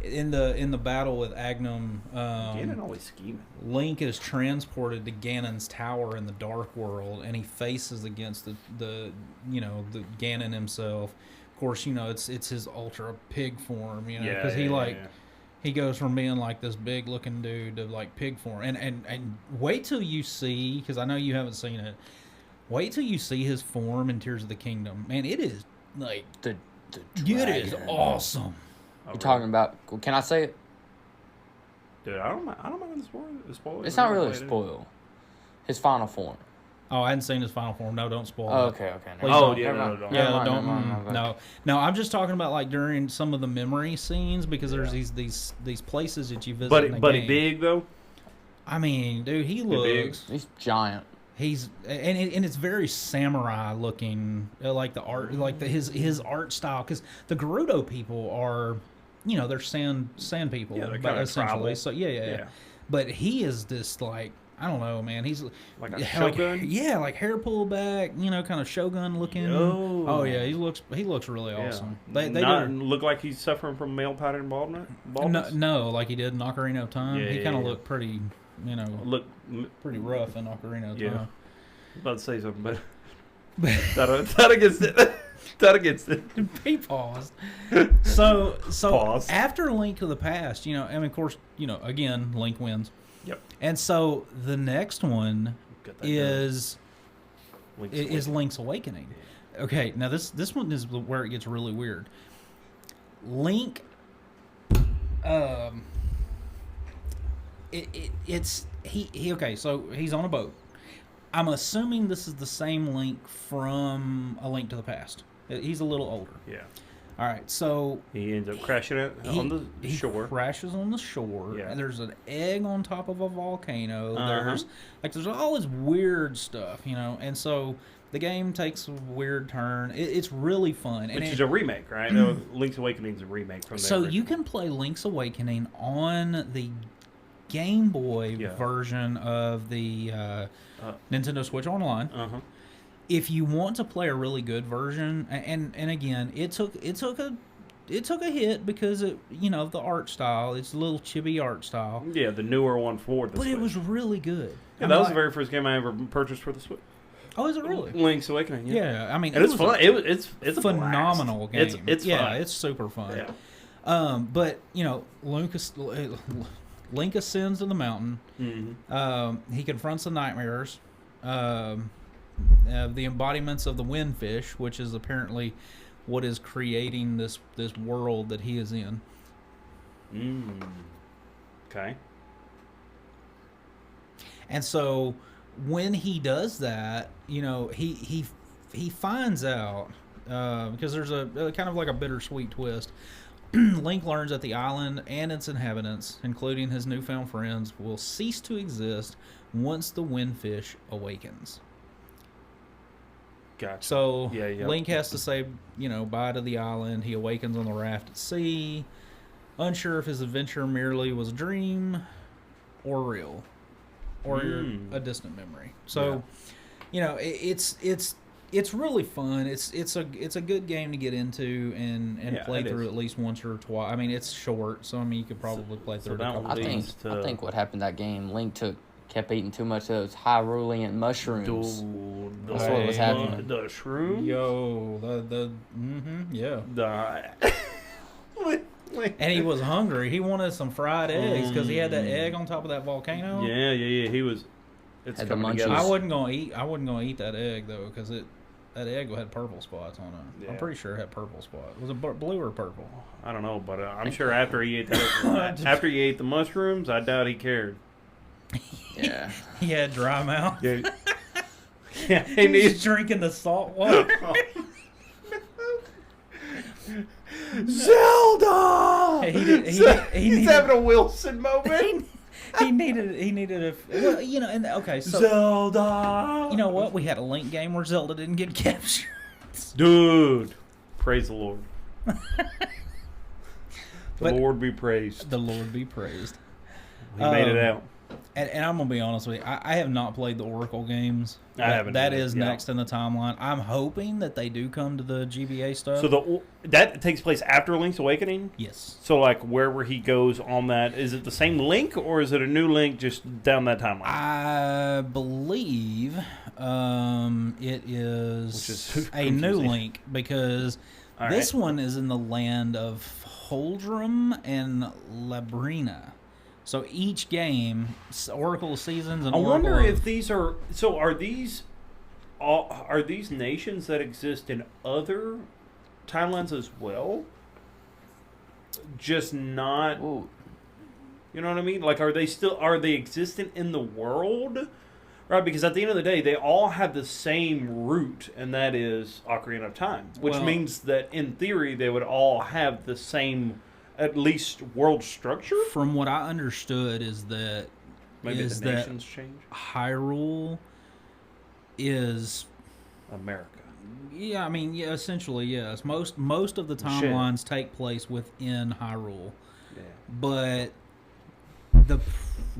in the battle with Agnem, Ganon always scheming. Link is transported to Ganon's tower in the Dark World, and he faces against the Ganon himself. Of course, it's his ultra pig form, because he goes from being like this big looking dude to like pig form, and wait till you see, because I know you haven't seen it. Wait till you see his form in Tears of the Kingdom, man. It is like The it is dragon. awesome. You're talking about? Can I say it? Dude, I don't mind the spoil. It's not really a spoil. His final form. Oh, I hadn't seen his final form. No, don't spoil Oh, it. okay. Please Oh, don't. yeah, Never no, mind. no, Yeah, Never mind, don't. never mind, never mind. No. I'm just talking about like during some of the memory scenes, because there's Yeah. these places that you visit. in the Buddy game. big though. I mean, dude, he big? looks. He's giant. He's and it's very samurai looking, like the art, like his art style. Because the Gerudo people are, they're sand people, Yeah, they're but kinda essentially. tribal. So yeah. But he is this, like, I don't know, man. He's Like a like, shogun? like hair pulled back, kind of shogun looking. Yo. Oh yeah, he looks really Yeah. awesome. They not do. look like he's suffering from male pattern baldness. No, like he did in Ocarina of Time. Yeah, he kind of yeah. looked pretty, Look, pretty rough in Ocarina of Yeah. Time. about to say something, but that against it. That against it. He paused. So Pause. after Link to the Past, and of course, again, Link wins. Yep. And so the next one Got that is Link's Link's Awakening. Okay, now this one is where it gets really weird. Link, it's he okay, so he's on a boat. I'm assuming this is the same Link from A Link to the Past. He's a little older. Yeah. All right, so He ends up crashing it on the he shore. crashes on the shore. Yeah. And there's an egg on top of a volcano. Uh-huh. There's all this weird stuff, and so the game takes a weird turn. It's really fun, Which is a remake, right? No, Link's Awakening is a remake from the so you original. can play Link's Awakening on the Game Boy Yeah. version of the Nintendo Switch Online. Uh-huh. If you want to play a really good version, and again, it took a hit because the art style. It's a little chibi art style, Yeah, the newer one for the but Switch. it was really good. Yeah, that was the very first game I ever purchased for the Switch. Oh, is it really? Link's Awakening. Yeah. Yeah, I mean, And it's was fun. It's a phenomenal blast. game. It's yeah, fun. it's super fun. Yeah. But Link ascends to the mountain. Mm-hmm. He confronts the nightmares, the embodiments of the windfish, which is apparently what is creating this world that he is in. Okay. And so when he does that, he finds out, because there's a kind of like a bittersweet twist. Link learns that the island and its inhabitants, including his newfound friends, will cease to exist once the windfish awakens. Gotcha. So Yeah. Link has to say, bye to the island. He awakens on the raft at sea. unsure if his adventure merely was a dream or real or a distant memory. So, it's really fun. It's a good game to get into and play through at least once or twice. I mean, it's short, so I mean you could probably play through it a couple times. I think what happened that game, Link kept eating too much of those Hyrulean mushrooms. That's what was happening. The shrooms? And he was hungry. He wanted some fried eggs because he had that egg on top of that volcano. Yeah. He was. It's coming together. I wasn't gonna eat that egg though because that egg had purple spots on it. Yeah. I'm pretty sure it had purple spots. Was it blue or purple? I don't know, but I'm sure after he ate after he ate the mushrooms, I doubt he cared. Yeah. He had dry mouth. Yeah. He was drinking the salt water. Zelda! He's having a Wilson moment. He needed a so Zelda. You know what? We had a Link game where Zelda didn't get captured. Dude, praise the Lord. Lord be praised. The Lord be praised. He made it out. And I'm gonna be honest with you, I have not played the Oracle games. I haven't. That is next in the timeline. I'm hoping that they do come to the GBA stuff. So that takes place after Link's Awakening? Yes. So like wherever he goes on that, is it the same Link or is it a new Link just down that timeline? I believe it is a new Link because this one is in the land of Holdrum and Labrina. So each game, Oracle Seasons and Oracle. I wonder if these are are these nations that exist in other timelines as well? Just not. Ooh. You know what I mean? Like, are they existent in the world? Right, because at the end of the day, they all have the same root, and that is Ocarina of Time, which means that in theory they would all have the same, at least, world structure. From what I understood is that maybe the nations change. Hyrule is America. Yeah, I mean, essentially, yes. Most of the timelines take place within Hyrule. Yeah. But the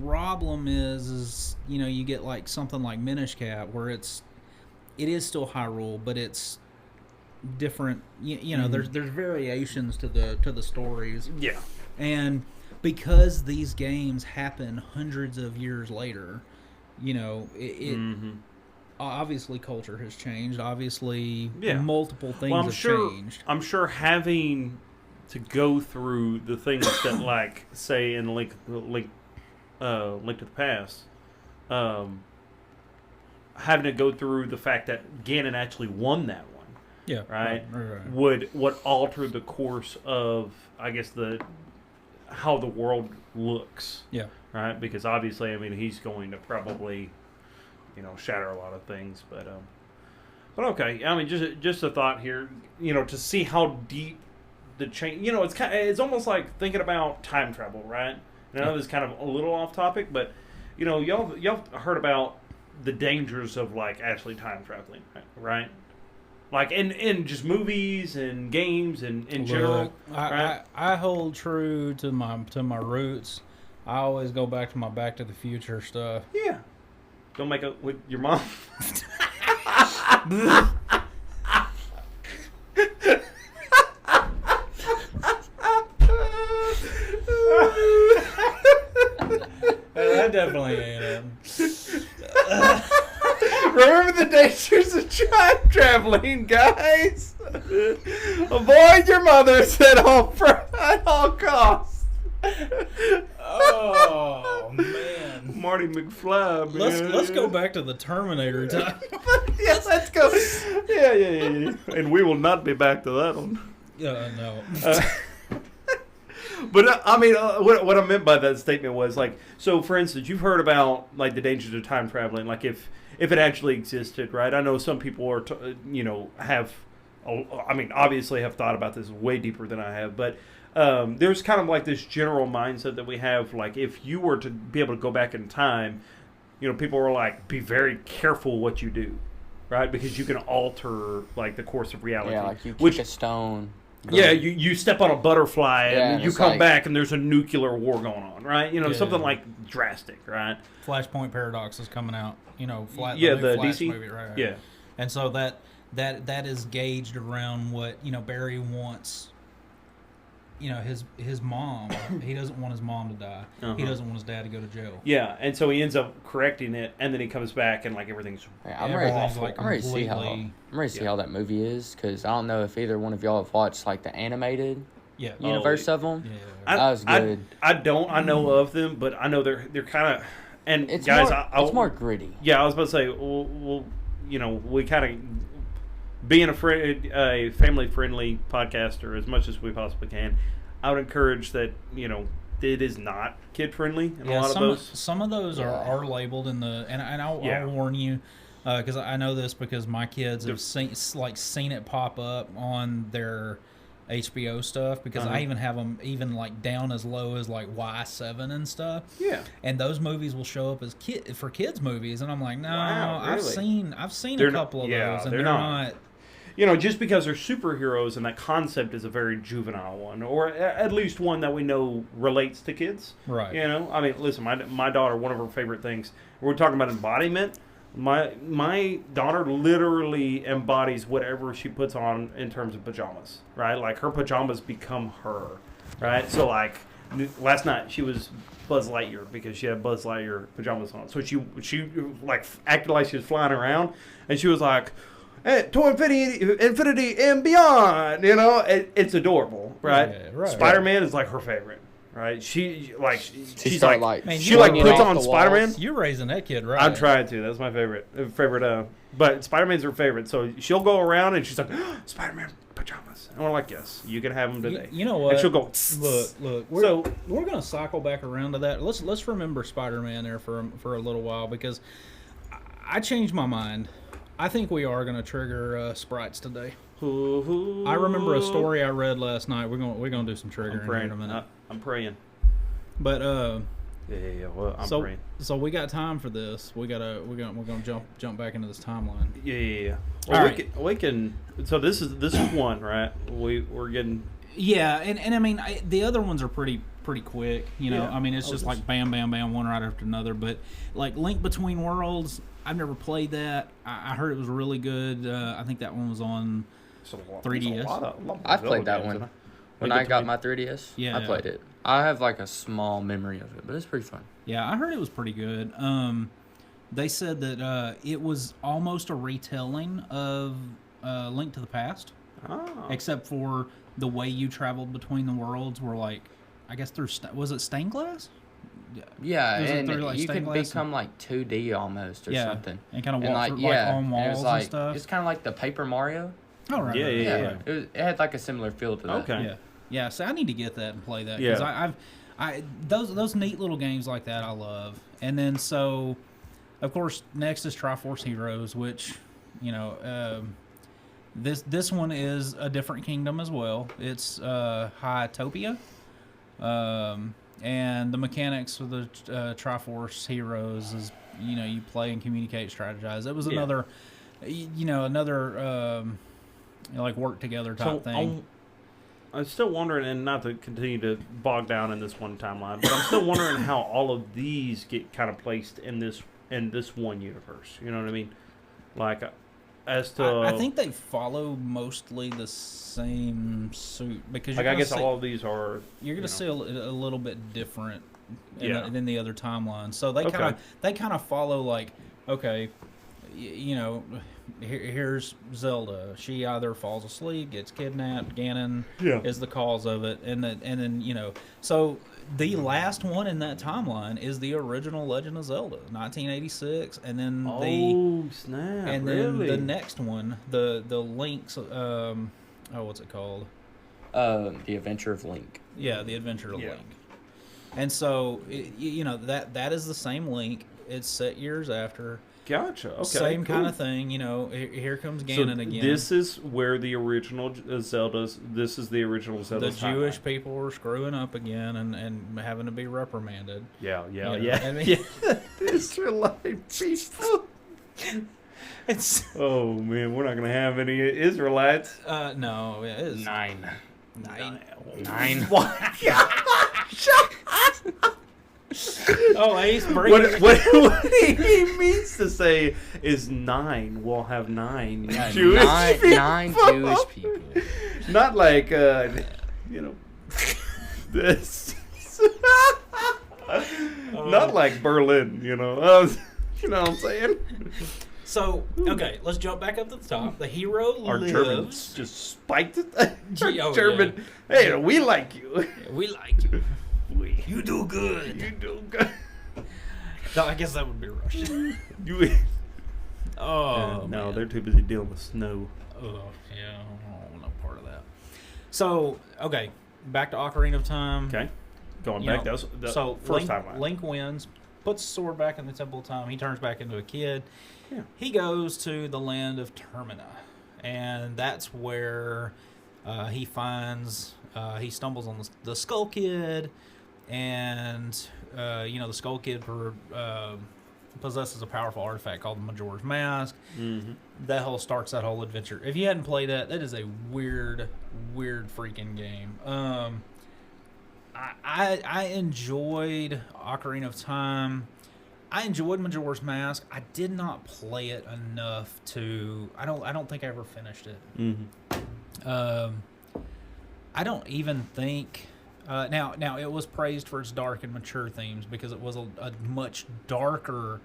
problem is you get like something like Minish Cap where it is still Hyrule, but it's different. There's variations to the stories. Yeah. And because these games happen hundreds of years later, obviously culture has changed. Obviously, multiple things have changed. I'm sure having to go through the things that, like, say in Link to the Past, having to go through the fact that Ganon actually won that one. Yeah. Right? Right. Would alter the course of, I guess, how the world looks. Yeah. Right? Because obviously, I mean, he's going to probably, shatter a lot of things, but okay. I mean, just a thought here, to see how deep the change. It's almost like thinking about time travel, right? And I know this is kind of a little off topic, but y'all heard about the dangers of like actually time traveling, right? Like in just movies and games and in general. Right? I hold true to my roots. I always go back to my Back to the Future stuff. Yeah. Don't make up with your mom. That definitely ain't it. Remember the dangers of time traveling, guys. Avoid your mothers at all costs. Oh man, Marty McFly, man. Let's go back to the Terminator time. Yes, let's go. Yeah. And we will not be back to that one. No. But I mean, what I meant by that statement was like, so for instance, you've heard about like the dangers of time traveling, like if it actually existed, right? I know some people are, obviously have thought about this way deeper than I have, but there's kind of like this general mindset that we have, like if you were to be able to go back in time, people are like, be very careful what you do, right? Because you can alter like the course of reality. Yeah, like you kick a stone. Yeah, you step on a butterfly Yeah, and you it's come like- back and there's a nuclear war going on, right? You know, Yeah. something like drastic, right? Flashpoint Paradox is coming out. You know, Yeah, new the Flash DC? movie, right? Yeah. And so that is gauged around what, you know, Barry wants. You know, his mom. He doesn't want his mom to die. Uh-huh. He doesn't want his dad to go to jail. Yeah, and so he ends up correcting it, and then he comes back and like everything's Yeah, I'm ready. Everything's, like, I'm ready to see how. completely- I'm ready to see Yeah. how that movie is because I don't know if either one of y'all have watched like the animated Yeah. universe of them. Yeah. That was good. I don't. I know of them, but I know they're kind of. And It's guys, more, it's more gritty. Yeah, I was about to say. Well, you know, we kind of being a family friendly podcaster as much as we possibly can. I would encourage that. You know, it is not kid friendly in a lot of those. Some of those Yeah. are labeled in the and I'll warn you because I know this because my kids have seen it pop up on their HBO stuff because I even have them even like down as low as like Y7 and stuff. Yeah. And those movies will show up as for kids movies, and I'm like, no, Wow, I've really? seen They're a not- couple of yeah, those, and they're they're not. not. You know, just because they're superheroes and that concept is a very juvenile one, or at least one that we know relates to kids. Right. You know, I mean, listen, my daughter, one of her favorite things, we're talking about embodiment. My daughter literally embodies whatever she puts on in terms of pajamas, right? Like her pajamas become her, right? So like last night she was Buzz Lightyear because she had Buzz Lightyear pajamas on. So she like acted like she was flying around, and she was like, to infinity and beyond. You know, it's adorable, right? Yeah, right. Spider-Man is like her favorite, right? She's start, like Man, she you like hanging puts off on the Spider-Man. walls. You're raising that kid, right? I'm trying to. That's my favorite. But Spider-Man's her favorite. So she'll go around and she's like, Spider-Man pajamas. And we're like, yes, you can have them today. You know what? And she'll go. Look. We're gonna cycle back around to that. Let's remember Spider-Man there for a little while because I changed my mind. I think we are gonna trigger sprites today. I remember a story I read last night. We're gonna do some triggering I'm here praying. in a minute. I'm praying. But Yeah. Well, I'm praying. so we got time for this. We're gonna jump back into this timeline. Yeah. All Well, right. we can. So this is one, right? We're getting. Yeah, and I mean the other ones are pretty quick. You know, Yeah. I mean it's just like bam, bam, bam, one right after another. But like Link Between Worlds, I've never played that. I heard it was really good. I think that one was on 3DS. I've played that one. When I got my 3DS, Yeah. I played it. I have like a small memory of it, but it's pretty fun. Yeah, I heard it was pretty good. They said that it was almost a retelling of Link to the Past, except for the way you traveled between the worlds were like, I guess through was it stained glass? Yeah, Was it and through, like, you stained could glass become like 2D almost or Yeah, something. and kind of And walk like through like on it walls was like and stuff. it's kind of like the Paper Mario. Oh right, Yeah, right, yeah, right. yeah. It had like a similar feel to that. Okay. Yeah, yeah. So I need to get that and play that because Yeah. I those neat little games like that I love. And then so, of course, next is Triforce Heroes, which you know this one is a different kingdom as well. It's Hytopia, and the mechanics of the Triforce Heroes is you play and communicate, strategize. It was another like work together type thing. I'm still wondering, and not to continue to bog down in this one timeline, but I'm still wondering how all of these get kind of placed in this one universe. You know what I mean? Like, as to I think they follow mostly the same suit because like I guess all of these are you're going to see a little bit different Yeah. than the other timelines. So they Okay. kind of follow like okay, here's Zelda. She either falls asleep, gets kidnapped. Ganon is the cause of it, and then so the last one in that timeline is the original Legend of Zelda, 1986, and then snap! and Really? then the next one, the Link's what's it called? The Adventure of Link. Yeah, the Adventure of Yeah. Link. And so that is the same Link. It's set years after. Gotcha. Okay. Same cool. kind of thing. Here comes So Ganon again. this is where the original Zelda's. This is the original Zelda. The Jewish people were screwing up again and having to be reprimanded. Yeah. I mean, The Israelite people. it's Oh man, we're not gonna have any Israelites. no, it is 9. 9. Oh, Ace, bring What, it. what he means to say is 9. We'll have 9 Jewish people. 9 Jewish people. Not like, this. Not like Berlin, you know. You know what I'm saying? So, okay, let's jump back up to the top. The hero Our lives. Germans just spiked it. Oh, German. Hey, we like you. Yeah, we like you. You do You good. do good. No, I guess that would be Russian. Oh, no, man. they're too busy dealing with snow. Oh, yeah, I don't want no part of that. So, okay, back to Ocarina of Time. Okay. Going You back, know, that was the so first Link, timeline. Link wins, puts the sword back in the Temple of Time. He turns back into a kid. Yeah. He goes to the land of Termina, and that's where he finds he stumbles on the Skull Kid, and the Skull Kid possesses a powerful artifact called the Majora's Mask. Mm-hmm. That starts that whole adventure. If you hadn't played that is a weird freaking game. I enjoyed Ocarina of Time. I enjoyed Majora's Mask. I did not play it enough to. I don't think I ever finished it. Mm-hmm. I don't even think. Now it was praised for its dark and mature themes because it was a much darker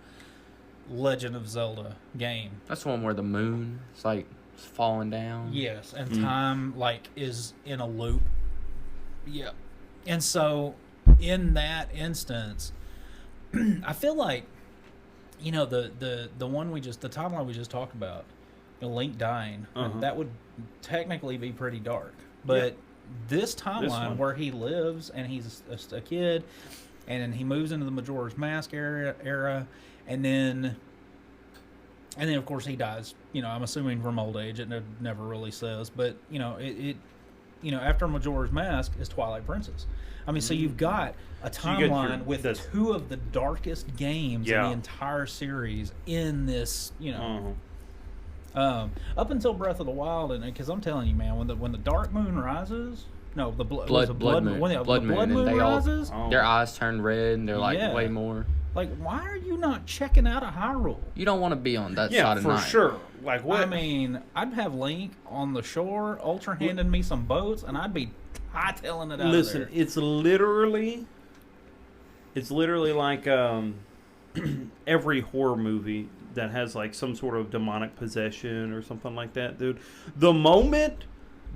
Legend of Zelda game. That's the one where the moon is like falling down. Yes, and time is in a loop. Yeah, and so in that instance, I feel like the one the timeline we just talked about, the Link dying, that would technically be pretty dark, but this timeline where he lives and he's a kid, and then he moves into the Majora's Mask era, and then of course he dies. I'm assuming from old age. It never really says, but after Majora's Mask is Twilight Princess. I mean, so you've got a timeline with two of the darkest games in the entire series in this. Up until Breath of the Wild, and because I'm telling you, man, when the Dark Moon rises, no, the blood moon, when the blood moon rises, their eyes turn red, and they're like way more. Like, why are you not checking out of Hyrule? You don't want to be on that side of night. Yeah, for sure. Like what? I mean, I'd have Link on the shore, Ultra handing me some boats, and I'd be hightailing it out Listen, of there. it's literally like every horror movie that has like some sort of demonic possession or something like that, dude. The moment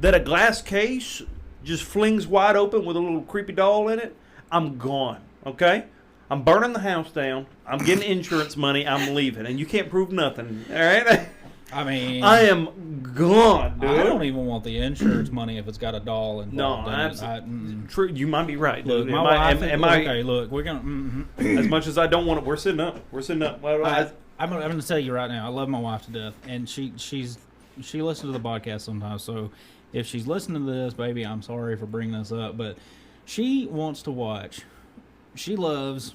that a glass case just flings wide open with a little creepy doll in it, I'm gone. Okay? I'm burning the house down. I'm getting insurance money. I'm leaving, and you can't prove nothing. All right? I mean, I am gone, dude. I don't even want the insurance money if it's got a doll involved. No, in absolutely. True. You might be right, Look, dude. my wife. Okay, look, we're gonna. As much as I don't want it, we're sitting up. I'm going to tell you right now, I love my wife to death, and she listens to the podcast sometimes. So if she's listening to this, baby, I'm sorry for bringing this up, but she wants to watch. She loves.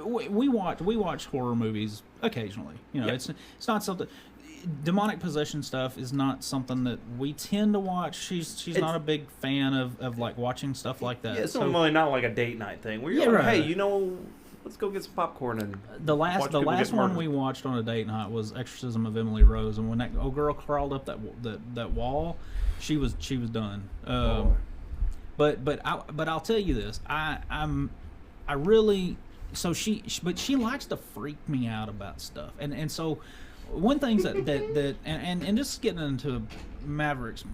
We watch horror movies occasionally. It's not something. Demonic possession stuff is not something that we tend to watch. She's not a big fan of like watching stuff like that. Yeah, it's really not like a date night thing. Where you're like, hey, let's go get some popcorn and the last one we watched on a date night was Exorcism of Emily Rose, and when that old girl crawled up that wall, she was done. But I'll tell you this, I really. So she likes to freak me out about stuff, and so one thing and just getting into Maverick's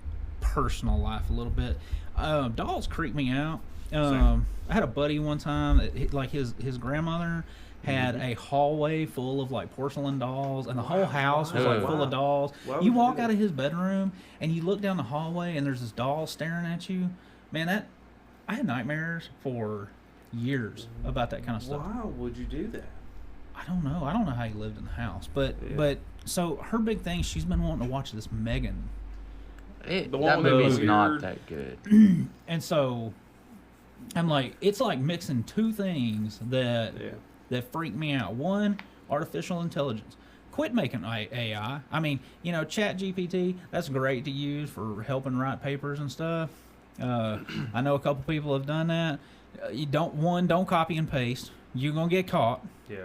personal life a little bit, dolls creep me out. I had a buddy one time that like his grandmother had a hallway full of like porcelain dolls, and the whole house was like full of dolls. You walk out of his bedroom and you look down the hallway and there's this doll staring at you. Man, I had nightmares for years about that kind of stuff. Why would you do that? I don't know. I don't know how he lived in the house, but so her big thing, she's been wanting to watch this Megan. That movie's not that good. And so I'm like, it's like mixing two things that freak me out. One, artificial intelligence. quit making AI. I mean, Chat GPT, that's great to use for helping write papers and stuff. I know a couple people have done that. You don't copy and paste. You're gonna get caught. Yeah.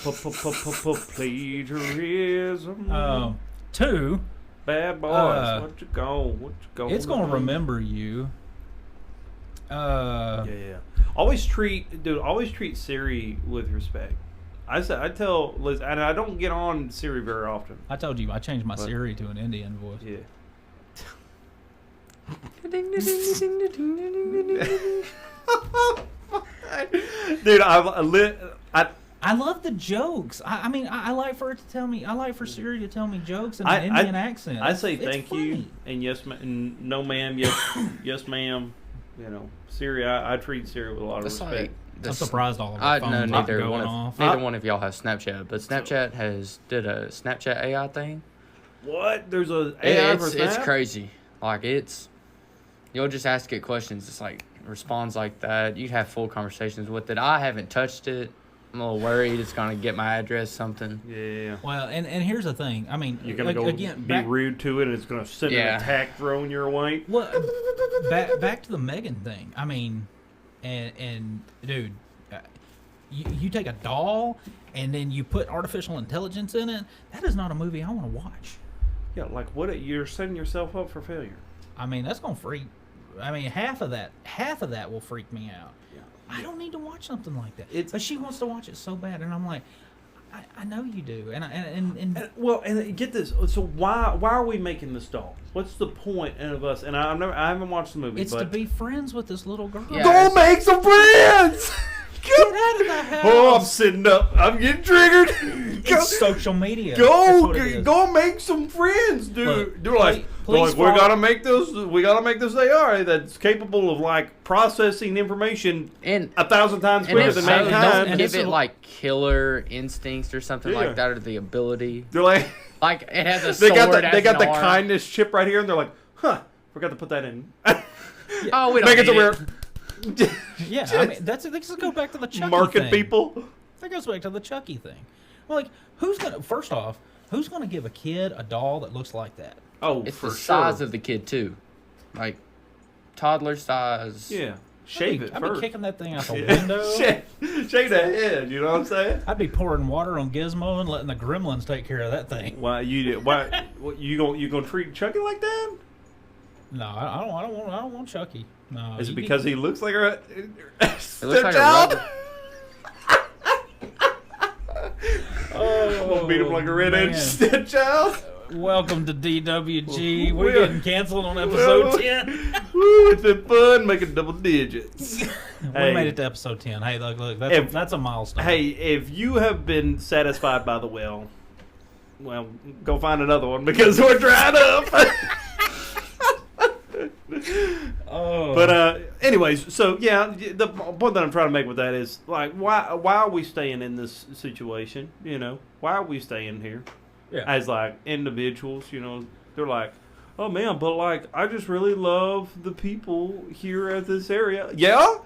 Plagiarism. 2. Bad boys. What you going? It's gonna remember you. Yeah. Always treat Siri with respect. I tell Liz, and I don't get on Siri very often. I told you I changed my Siri to an Indian voice. Yeah. Dude, I love the jokes. I mean, I like for it to tell me. I like for Siri to tell me jokes in an Indian accent. I say it's thank funny. you and yes, and no, ma'am. Yes, ma'am. Siri. I treat Siri with a lot of respect. I'm surprised all of our phones aren't going off. Neither one of y'all has Snapchat, but Snapchat did a Snapchat AI thing. What? There's a AI for Snap? It's crazy. Like you'll just ask it questions. It's like responds like that. You'd have full conversations with it. I haven't touched it. I'm a little worried it's gonna get my address, something. Yeah. Well, and here's the thing. I mean, you're gonna go be rude to it, and it's gonna send an attack drone your way. Well, back to the Megan thing. I mean, and dude, you take a doll and then you put artificial intelligence in it. That is not a movie I want to watch. Yeah, like what? You're setting yourself up for failure. I mean, that's gonna freak. I mean, half of that will freak me out. Yeah. I don't need to watch something like that. But she wants to watch it so bad, and I'm like, I know you do. And get this. So why are we making this doll? What's the point of us? And I haven't watched the movie. It's to be friends with this little girl. Yeah, go make some friends. Get out of the house. Oh, I'm sitting up. I'm getting triggered. It's social media. Go make some friends, dude. Look, they're like, we gotta make this AI that's capable of like processing information and 1,000 times quicker than mankind. Don't give it like killer instincts or something like that, or the ability. They're like it has a sword. They got the kindness chip right here, and they're like, forgot to put that in. Oh, we don't make it need to where. Yeah, I mean, let's go back to the Chucky market thing. People. That goes back to the Chucky thing. Well, like, who's gonna give a kid a doll that looks like that? Oh, it's for the sure. size of the kid too, like toddler size. Yeah, shave it I'd first. Be kicking that thing out the window. Shake the head. You know what I'm saying? I'd be pouring water on Gizmo and letting the gremlins take care of that thing. Why you gonna treat Chucky like that? No, I don't want Chucky. No. Is it because he looks like a stepchild? We'll beat him like a red-edged stepchild. Welcome to DWG. We're getting canceled on episode 10. Woo, it's been fun making double digits. We made it to episode 10. Hey, look, that's a milestone. Hey, if you have been satisfied by the well, go find another one because we're dried up. But anyways, so yeah, the point that I'm trying to make with that is like, why are we staying in this situation? Why are we staying here? Yeah. As like individuals, they're like, oh man, but like I just really love the people here at this area. Yeah.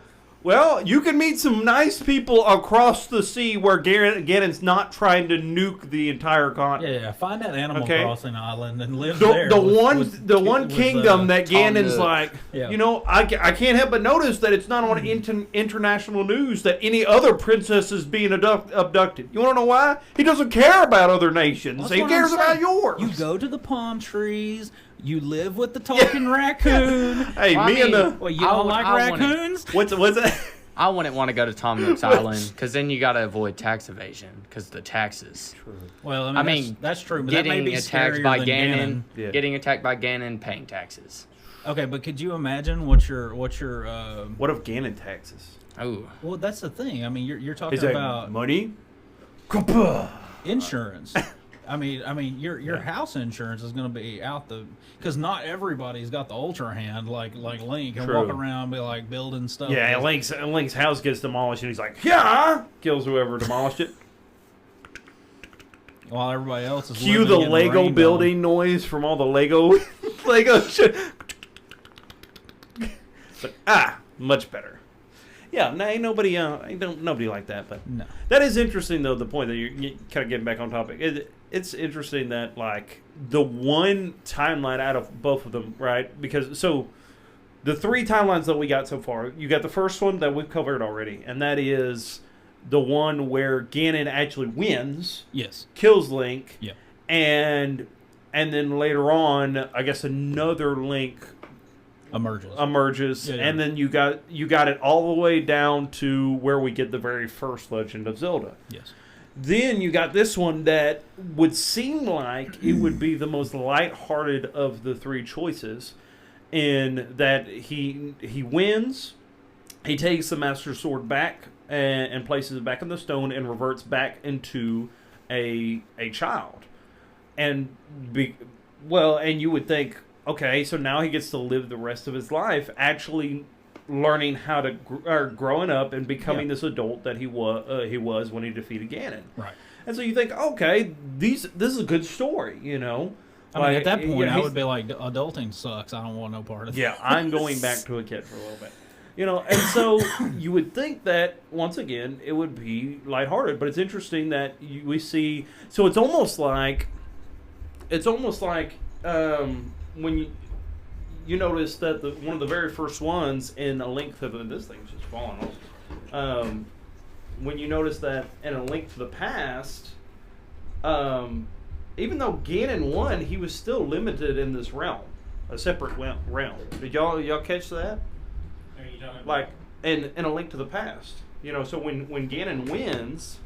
Well, you can meet some nice people across the sea where Ganon's not trying to nuke the entire continent. Yeah, find that Animal Crossing island and live there. The one kingdom that Ganon's like, yeah. I can't help but notice that it's not on international news that any other princess is being abducted. You want to know why? He doesn't care about other nations. He cares about yours. You go to the palm trees. You live with the talking raccoon. Hey, you don't like raccoons? What's that? I wouldn't want to go to Tom Nook's Island because then you got to avoid tax evasion because the taxes. True. Well, I mean that's true. But getting that may be attacked by Ganon. Getting attacked by Ganon, paying taxes. Okay, but could you imagine what your what if Ganon taxes? Oh, well, that's the thing. I mean, you're talking Is that about money, insurance. I mean, your house insurance is going to be out because not everybody's got the ultra hand like Link and walk around and be like building stuff. Yeah, Link's house gets demolished and he's like, yeah, kills whoever demolished it. While everybody else is cue the Lego building noise from all the Lego shit. But, much better. Yeah, no, ain't nobody like that. But No. that is interesting, though. The point that you're kind of getting back on topic. It's interesting that like the one timeline out of both of them, right? Because the 3 timelines that we got so far, you got the first one that we've covered already, and that is the one where Ganon actually wins, Yes. kills Link, Yeah. and then later on, I guess another Link emerges, Yeah. and then you got it all the way down to where we get the very first Legend of Zelda. Yes. Then you got this one that would seem like it would be the most lighthearted of the 3 choices, in that he wins, he takes the Master Sword back and places it back in the stone and reverts back into a child, and you would think, okay, so now he gets to live the rest of his life actually learning how to growing up and becoming this adult that he was when he defeated Ganon. Right. And so you think, okay, this is a good story, you know. I mean, at that point, I would be like, adulting sucks. I don't want no part of it. Yeah, I'm going back to a kid for a little bit. You know, and so you would think that, once again, it would be lighthearted. But it's interesting that we see... So it's almost like when you notice that one of the very first ones in A Link to the... This thing's just falling off. When you notice that in A Link to the Past... even though Ganon won, he was still limited in this realm, a separate realm. Did y'all catch that? Like in A Link to the Past, you know. So when Ganon wins,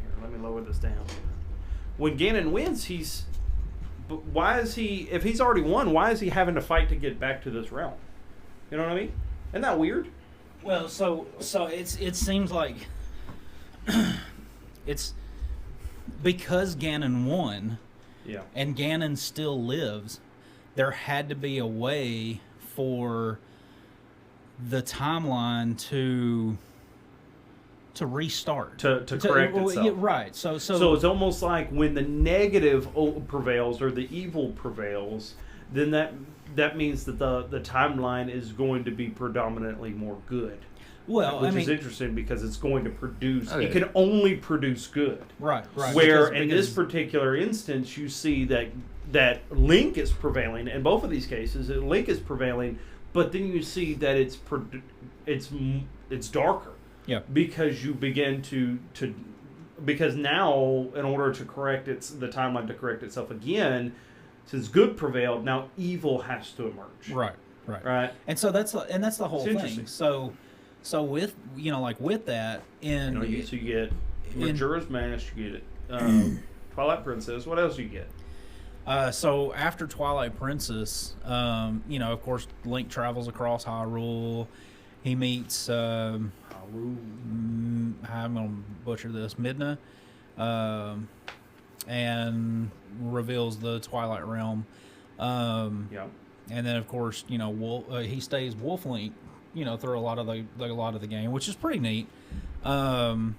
here, let me lower this down. When Ganon wins, but why is he? If he's already won, why is he having to fight to get back to this realm? You know what I mean? Isn't that weird? Well, so it seems like it's because Ganon won, Yeah. and Ganon still lives. There had to be a way for the timeline to restart, to correct itself. Yeah, right. So it's almost like when the negative prevails or the evil prevails, then that means that the timeline is going to be predominantly more good. Well, which is interesting because it's going to produce. Okay. It can only produce good. Right. Where in this particular instance, you see that Link is prevailing. In both of these cases, Link is prevailing, but then you see that it's darker. Yeah. Because you begin to because now, in order to correct the timeline to correct itself again, since good prevailed, now evil has to emerge. Right. And so that's the whole It's thing. interesting. So with with that, in so you get Majora's Mask, you get Twilight Princess. What else do you get? So after Twilight Princess, of course, Link travels across Hyrule. He meets I'm gonna butcher this, Midna, and reveals the Twilight Realm. Yeah. And then of course, he stays Wolf Link, through a lot of the game, which is pretty neat. And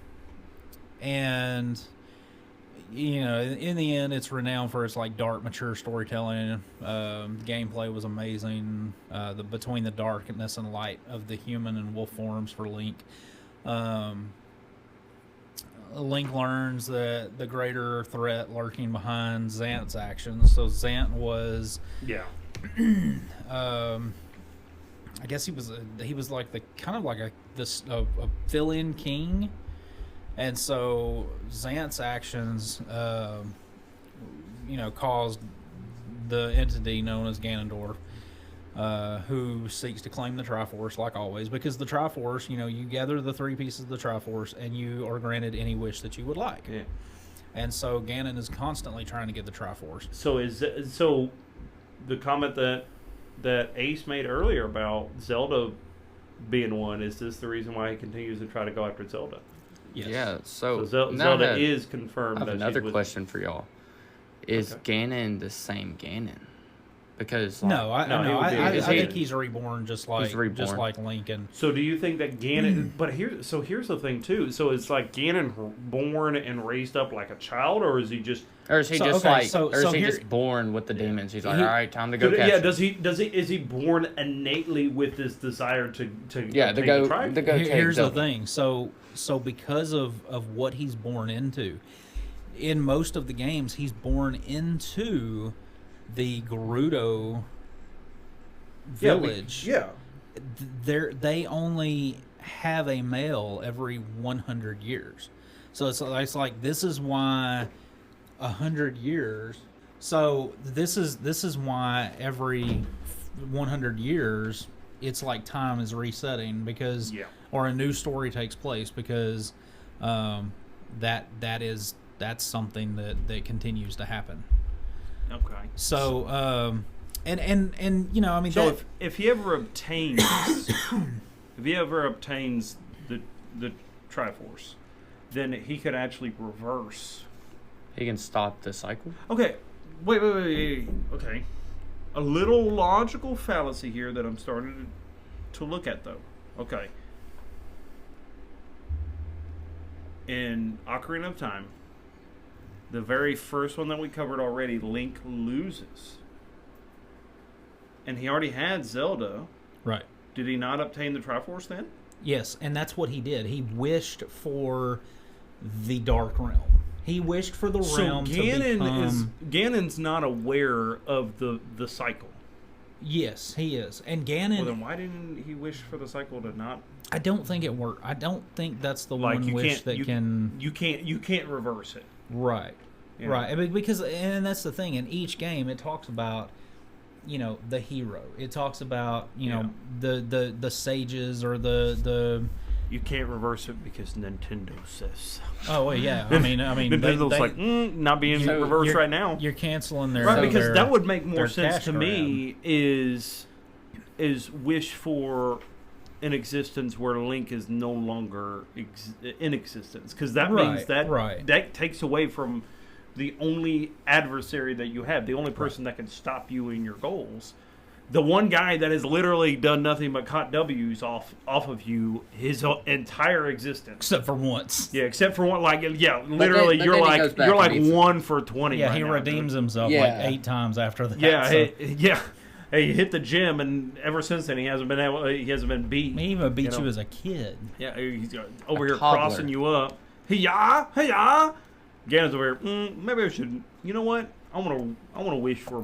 in the end, it's renowned for its dark, mature storytelling. Gameplay was amazing. Between the darkness and light of the human and wolf forms for Link. Link learns that the greater threat lurking behind Zant's actions. So Zant was, I guess he was like a fill-in king. And so Zant's actions, caused the entity known as Ganondorf, who seeks to claim the Triforce, like always, because the Triforce, you gather the 3 pieces of the Triforce, and you are granted any wish that you would like. Yeah. And so Ganon is constantly trying to get the Triforce. So the comment that Ace made earlier about Zelda being one, is this the reason why he continues to try to go after Zelda? Yes. Yeah, so Zelda is confirmed. I have another question for y'all. Is Ganon the same Ganon? Because No, I is he- think he's reborn just like Lincoln. So do you think that Ganon? But here's the thing too. So it's like Ganon born and raised up like a child, or is he just? Or is he So, just okay, like? so- or is so he here- just born with the demons? He's like, he- all right, time to go catch. Yeah. them." Is he born innately with this desire to Yeah, to obtain go the tribe? to go. take Here's the Zelda. thing. So because of what he's born into, in most of the games, he's born into the Gerudo village. Yeah. They only have a male every 100 years. So it's like this is why 100 years. So this is why every 100 years it's like time is resetting because or a new story takes place because that's something that continues to happen. Okay. So and you know, I mean, So if he ever obtains the Triforce, then he could actually reverse. He can stop the cycle. Okay, wait. Okay, a little logical fallacy here that I'm starting to look at though. Okay, in Ocarina of Time, the very first one that we covered already, Link loses. And he already had Zelda. right. Did he not obtain the Triforce then? Yes, and that's what he did. He wished for the Dark Realm. He wished for the realm to become... Ganon's not aware of the cycle. Yes, he is. And Ganon... Well, then why didn't he wish for the cycle to not... I don't think it worked. I don't think that's the Like, one you wish can't- that you- can... You can't reverse it. Right. Yeah. Right. I mean, because, and that's the thing. In each game, it talks about, you know, the hero. It talks about, you know, the sages or the You can't reverse it because Nintendo says. Oh well, yeah. I mean, Nintendo's like not being reversed you're- right now. You're canceling their Right, because their- that would make more their sense cash to me. Is wish for an existence where Link is no longer in existence, because that means that takes away from the only adversary that you have, the only person that can stop you in your goals. The one guy that has literally done nothing but caught W's off of you his entire existence, except for once. Yeah, except for one. Like, yeah, literally, but you're then he like goes back and 1 for 20. Yeah, right he now, redeems dude. himself like 8 times after that. Yeah, so. yeah. Hey, he hit the gym, and ever since then he hasn't been beat. He even beat you know? you as a kid. Yeah, he's over here toddler. crossing you up. Hey-ya, hey-ya. Ganon's over here. Maybe I should. You know what? I want to wish for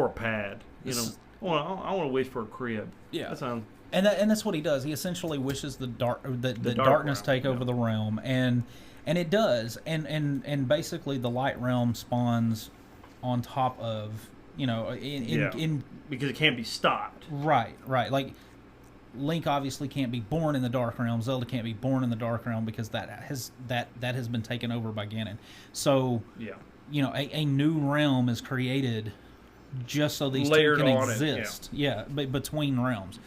a pad. You know, I want to wish for a crib. Yeah. That sounds. And that's what he does. He essentially wishes the darkness dark take realm, over the realm, and it does. And basically the light realm spawns on top of, you know, in because it can't be stopped. right. Like Link obviously can't be born in the Dark Realm. Zelda can't be born in the Dark Realm because that has been taken over by Ganon. So Yeah. you know, a new realm is created just so these Layered two can on it, exist. Between realms.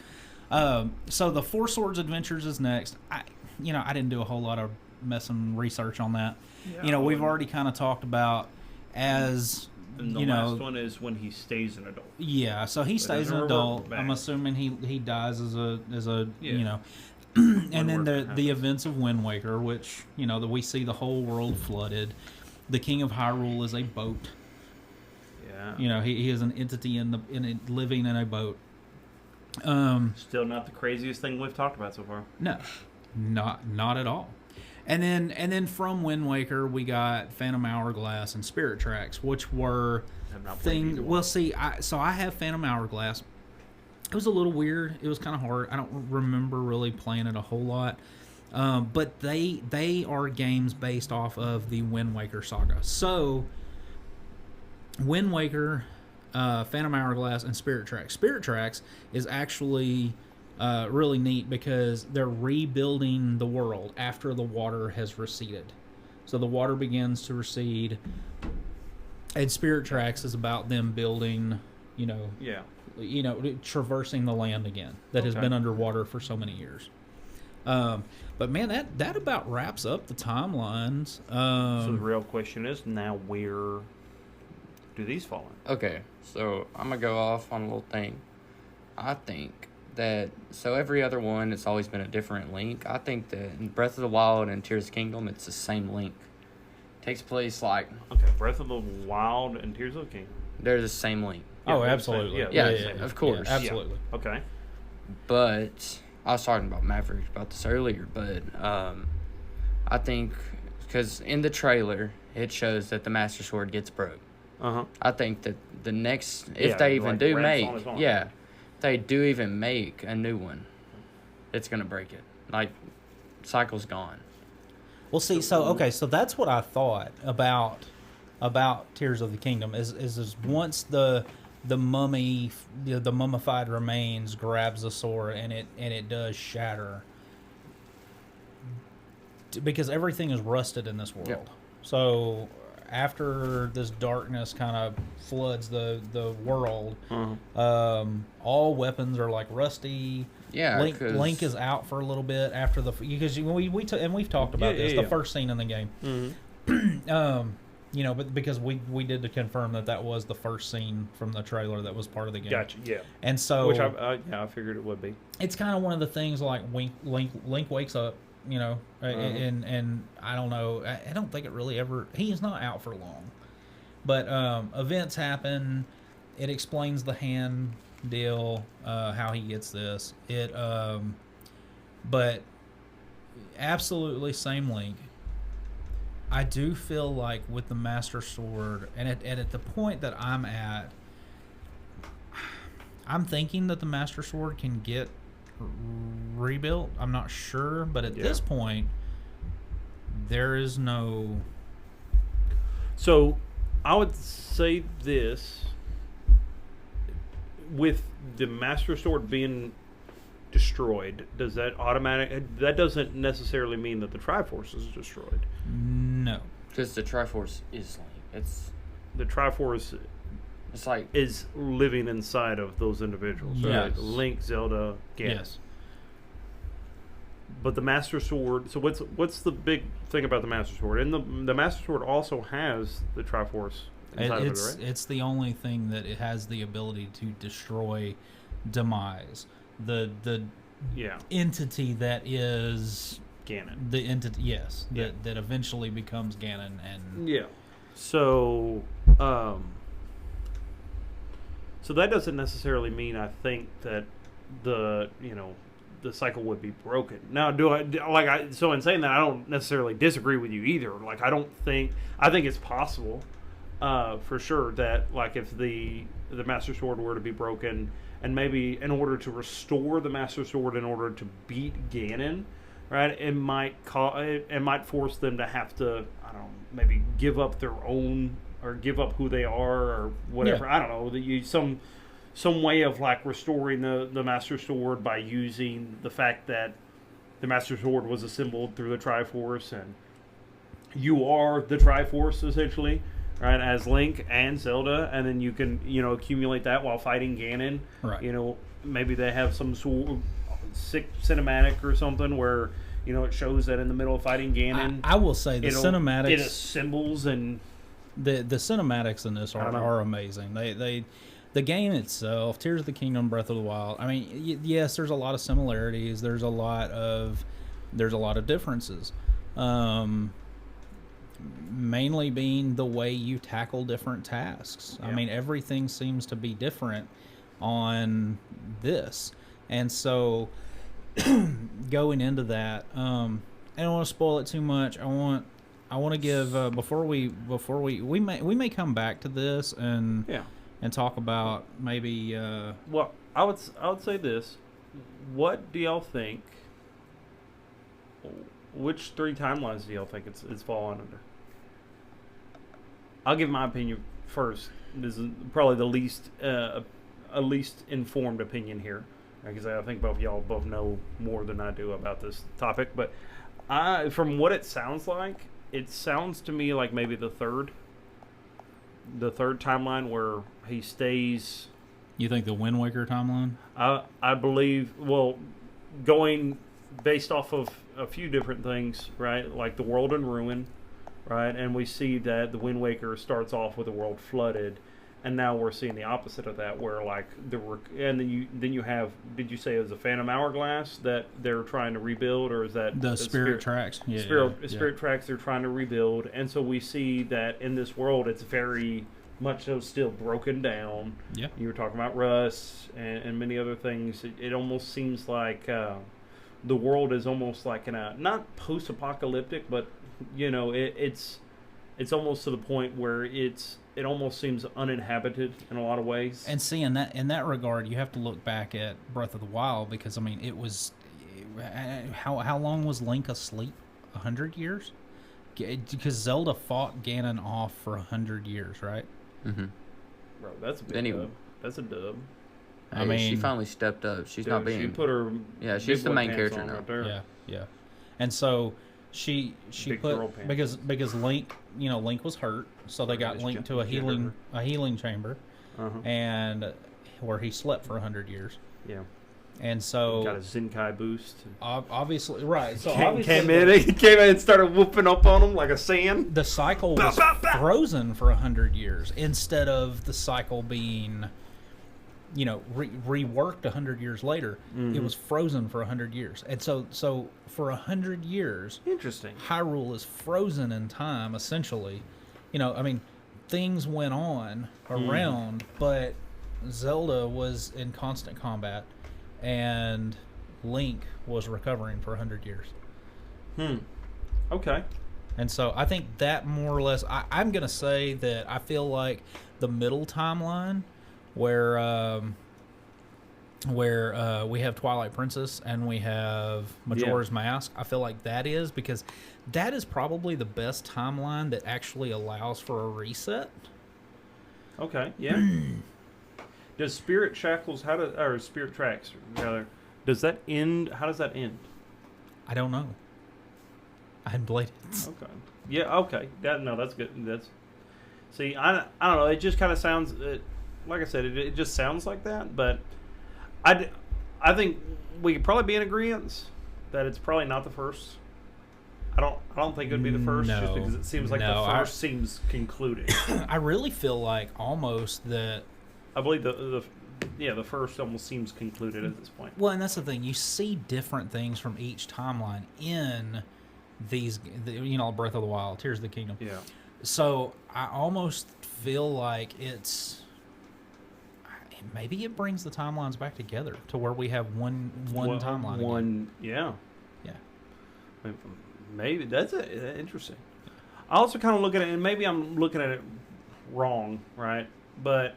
So the Four Swords Adventures is next. I didn't do a whole lot of messing research on that. Yeah, you know, I we've wouldn't. already kind of talked about as And the last one is when he stays an adult. yeah. So he stays doesn't an revert adult. back. I'm assuming he dies as a Yeah. you know. And then Wind Waker the events of Wind Waker, which, you know, that we see the whole world flooded. The King of Hyrule is a boat. Yeah. You know, he is an entity living in a boat. Still not the craziest thing we've talked about so far. No, not at all. And then from Wind Waker we got Phantom Hourglass and Spirit Tracks, which were I've not played things. either one. Well, see, I have Phantom Hourglass. It was a little weird. It was kind of hard. I don't remember really playing it a whole lot. But they are games based off of the Wind Waker saga. So, Wind Waker, Phantom Hourglass, and Spirit Tracks. Spirit Tracks is actually really neat because they're rebuilding the world after the water has receded. So the water begins to recede, and Spirit Tracks is about them building, Yeah. traversing the land again that has Okay. been underwater for so many years. But man, that about wraps up the timelines. So the real question is now, where do these fall in? Okay, so I'm going to go off on a little thing. I think that, so every other one, it's always been a different Link. I think that in Breath of the Wild and Tears of the Kingdom, it's the same Link. Takes place like... Okay, Breath of the Wild and Tears of the Kingdom. They're the same Link. Oh, Yeah, absolutely. yeah, Yeah, of course. Yeah, absolutely. Yeah. Okay. But I was talking about Mav3rick about this earlier, but I think because in the trailer it shows that the Master Sword gets broke. I think that the next, if they even do make, if they do even make a new one, it's gonna break it. Like, cycle's gone. Well, see, so that's what I thought about Tears of the Kingdom is once the mummy, the mummified remains grabs the sword and it does shatter, because everything is rusted in this world. Yep. So after this darkness kind of floods the world, all weapons are like rusty. Yeah, Link is out for a little bit after because we've talked about this. The first scene in the game. You know, but because we did to confirm that was the first scene from the trailer that was part of the game. Gotcha. Yeah. And so, which I figured it would be. It's kind of one of the things like Link wakes up, you know, and I don't know. I don't think it really ever. He's not out for long, but events happen. It explains the hand deal, how he gets this. But absolutely same Link. I do feel like with the Master Sword, and at the point that I'm at, I'm thinking that the Master Sword can get rebuilt. I'm not sure, but at this point, there is no... So, I would say this, with the Master Sword being destroyed, does that that doesn't necessarily mean that the Triforce is destroyed. No, because the Triforce is Link. The Triforce it's like is living inside of those individuals. Yes. Right? Link, Zelda, Ganon. yes. But the Master Sword. So what's the big thing about the Master Sword? And the Master Sword also has the Triforce inside of it, right? It's the only thing that it has the ability to destroy demise. The entity that is Ganon. The entity, yes, that eventually becomes Ganon, and So, so that doesn't necessarily mean I think that the cycle would be broken. Now, so in saying that, I don't necessarily disagree with you either. Like, I think it's possible, for sure, that like if the Master Sword were to be broken, and maybe in order to restore the Master Sword, in order to beat Ganon, right, it might force them to have to, I don't know, maybe give up their own, or give up who they are, or whatever. I don't know, some way of like restoring the Master Sword by using the fact that the Master Sword was assembled through the Triforce, and you are the Triforce essentially, right, as Link and Zelda, and then you can accumulate that while fighting Ganon. right. Maybe they have some sort of sick cinematic or something where it shows that in the middle of fighting Ganon, I will say the cinematics, it assembles, and the cinematics in this are amazing. The game itself, Tears of the Kingdom, Breath of the Wild. I mean, yes, there's a lot of similarities. There's a lot of differences. Mainly being the way you tackle different tasks. I mean, everything seems to be different on this, and so going into that, I don't want to spoil it too much. I want to give before we may come back to this and talk about maybe. Well, I would say this. What do y'all think? Which 3 timelines do y'all think it's falling under? I'll give my opinion first. This is probably the least informed opinion here, because I think both y'all know more than I do about this topic. But from what it sounds to me like maybe the third timeline where he stays. You think the Wind Waker timeline? I believe. Well, going based off of a few different things, right? Like the world in ruin, right? And we see that the Wind Waker starts off with the world flooded, and now we're seeing the opposite of that, where like and then you have. Did you say it was a Phantom Hourglass that they're trying to rebuild, or is that the Spirit Tracks? Yeah, Spirit Tracks they're trying to rebuild, and so we see that in this world it's very much so still broken down. Yeah, you were talking about rust and many other things. It almost seems like the world is almost like in a not post-apocalyptic, but you know it's almost to the point where it almost seems uninhabited in a lot of ways. And see, in that regard, you have to look back at Breath of the Wild, because I mean, it was how long was Link asleep? 100 years? Because Zelda fought Ganon off for 100 years, right? Mm-hmm. Bro, that's a big dub. That's a dub. I mean, she finally stepped up. She's not being. She put her. Yeah, she's the main character now. Right there. Yeah. And so she Big put because Link, Link was hurt, so they got Link to a healing chamber, and where he slept for 100 years. Yeah. And so got a Zenkai boost. Obviously, right. So he came in and started whooping up on him like a sand. The cycle was frozen for 100 years instead of the cycle being, reworked 100 years later. Mm-hmm. It was frozen for 100 years, and so for 100 years, interesting. Hyrule is frozen in time, essentially. Things went on around, but Zelda was in constant combat. And Link was recovering for 100 years. Okay. And so I think that more or less, I'm going to say that I feel like the middle timeline where we have Twilight Princess and we have Majora's Mask, I feel like that is, because that is probably the best timeline that actually allows for a reset. Okay, yeah. Does Spirit Shackles, or Spirit Tracks, rather, does that end? How does that end? I don't know. I hadn't played it. Okay. Yeah, okay. That's good. See, I don't know. It just kind of sounds, like I said, it just sounds like that, but I think we could probably be in agreement that it's probably not the first. I don't think it would be the first, just because it seems like the first seems concluded. I really feel like almost that. I believe the first almost seems concluded at this point. Well, and that's the thing. You see different things from each timeline in these, Breath of the Wild, Tears of the Kingdom. Yeah. So I almost feel like maybe it brings the timelines back together to where we have one timeline. Yeah. Yeah. Maybe that's interesting. I also kind of look at it, and maybe I'm looking at it wrong, right? But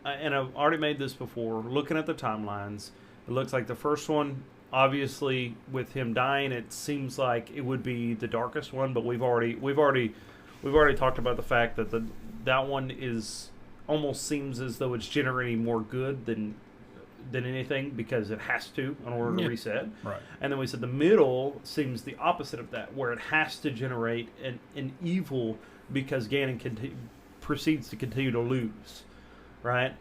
and I've already made this before. Looking at the timelines, it looks like the first one, obviously, with him dying, it seems like it would be the darkest one. But we've already talked about the fact that that one is almost seems as though it's generating more good than anything, because it has to in order to reset. Right. And then we said the middle seems the opposite of that, where it has to generate an evil because Ganon proceeds to continue to lose. Right,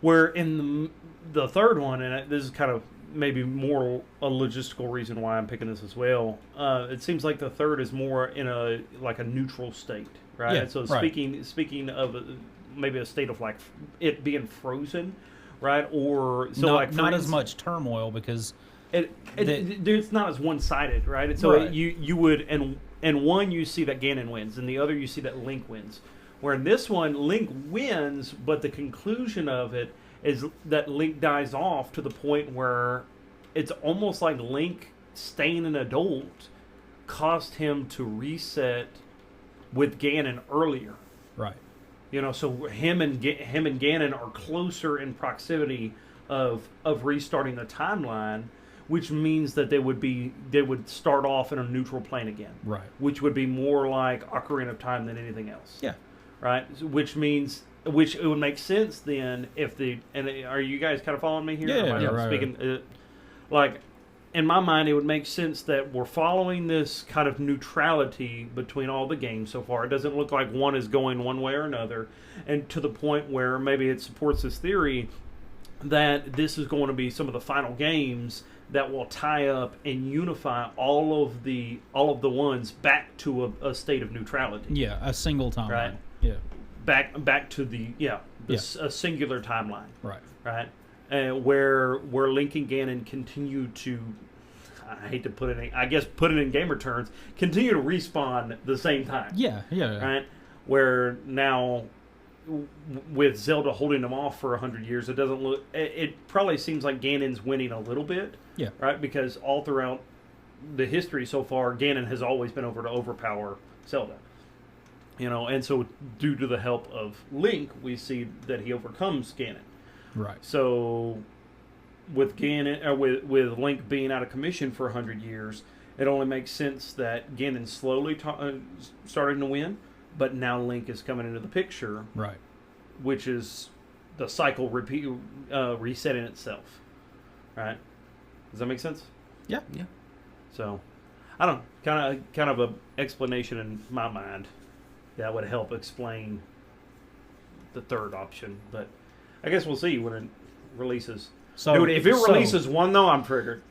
where in the third one, and this is kind of maybe more a logistical reason why I'm picking this as well. It seems like the third is more in a neutral state, right? Yeah, so right. speaking of maybe a state of like it being frozen, right? Or so not as much turmoil, because it's not as one-sided, right? And so you would and one you see that Ganon wins, and the other you see that Link wins. Where in this one, Link wins, but the conclusion of it is that Link dies off to the point where it's almost like Link staying an adult caused him to reset with Ganon earlier. Right. So him and Ganon are closer in proximity of restarting the timeline, which means that they would start off in a neutral plane again. Right. Which would be more like Ocarina of Time than anything else. Yeah. Right, which it would make sense then if are you guys kind of following me here? Yeah, right. Speaking, like in my mind, it would make sense that we're following this kind of neutrality between all the games so far. It doesn't look like one is going one way or another, and to the point where maybe it supports this theory that this is going to be some of the final games that will tie up and unify all of the ones back to a state of neutrality. Yeah, a single timeline. Right. Yeah. back to a singular timeline, Right. where Link and Ganon continue to, I hate to put it in, I guess put it in gamer terms, continue to respawn at the same time. Yeah. Right? Where now, with Zelda holding them off for 100 years, it doesn't look, it probably seems like Ganon's winning a little bit. Yeah. Right? Because all throughout the history so far, Ganon has always been able to overpower Zelda. And so due to the help of Link, we see that he overcomes Ganon. Right. So with with Link being out of commission for 100 years, it only makes sense that Ganon slowly starting to win, but now Link is coming into the picture. Right. Which is the cycle resetting itself. Right? Does that make sense? Yeah. So, I don't know, kind of a explanation in my mind that would help explain the third option, but I guess we'll see when it releases. So, dude, if it releases one though, I'm triggered.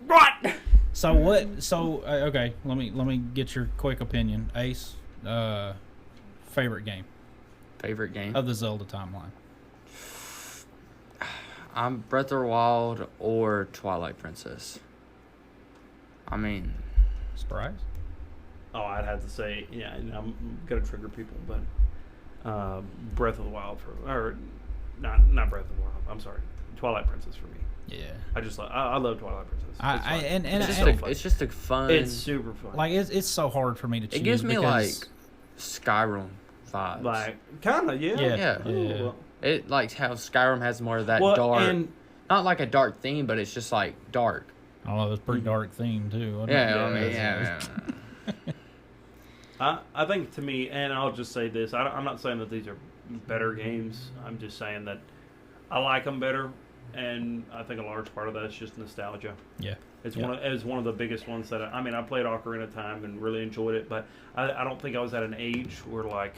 What? So what? So okay, let me get your quick opinion. Ace, favorite game of the Zelda timeline. I'm Breath of the Wild or Twilight Princess. I mean, Sprites? Oh, I'd have to say, yeah, I'm gonna trigger people, but Breath of the Wild or not Breath of the Wild. I'm sorry, Twilight Princess for me. Yeah, I love Twilight Princess. It's just a fun. It's super fun. Like it's so hard for me to choose. It gives me like Skyrim vibes. Like kind of, yeah. It like how Skyrim has more of that dark, and not like a dark theme, but it's just like dark. I don't know, it's a pretty dark theme too. Yeah. I think to me, and I'll just say this: I'm not saying that these are better games. I'm just saying that I like them better, and I think a large part of that is just nostalgia. Yeah, it's one of the biggest ones that I played Ocarina of Time and really enjoyed it, but I don't think I was at an age where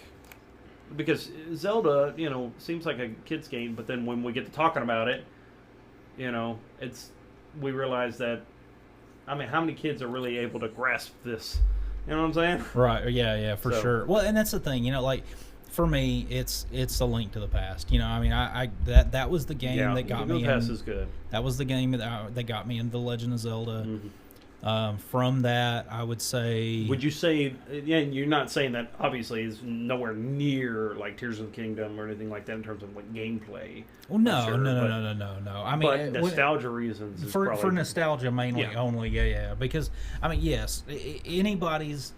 because Zelda, seems like a kid's game, but then when we get to talking about it, we realize that, how many kids are really able to grasp this? You know what I'm saying? Right. Yeah, for sure. Well, and that's the thing, like for me, it's A Link to the Past. That was the game that got me. Link to the Past is good. That was the game that got me into The Legend of Zelda. Mm-hmm. From that, I would say. Would you say? Yeah, you're not saying that. Obviously, is nowhere near like Tears of the Kingdom or anything like that in terms of like gameplay. Well, no. I mean, but nostalgia reasons. For nostalgia mainly only. Yeah. Because yes, anybody's.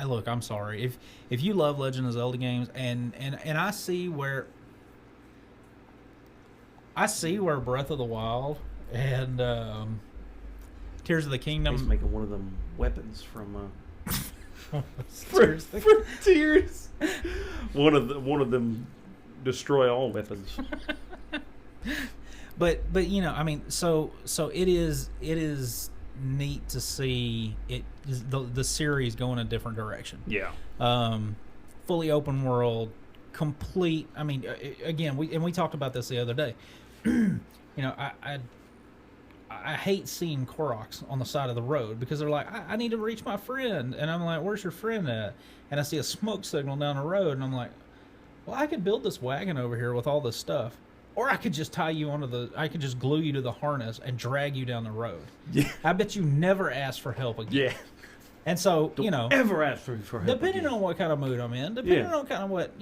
Look, I'm sorry if you love Legend of Zelda games and I see where Breath of the Wild and Tears of the Kingdom. He's making one of them weapons from for Tears. One of them destroy all weapons. But so it is neat to see the series go in a different direction. Yeah. Fully open world, complete. Again, we talked about this the other day. I hate seeing Koroks on the side of the road because they're like, I need to reach my friend. And I'm like, where's your friend at? And I see a smoke signal down the road. And I'm like, well, I could build this wagon over here with all this stuff. Or I could just I could just glue you to the harness and drag you down the road. Yeah. I bet you never ask for help again. Yeah. And so, Don't ever ask for help depending again. on what kind of mood I'm in, depending on kind of what,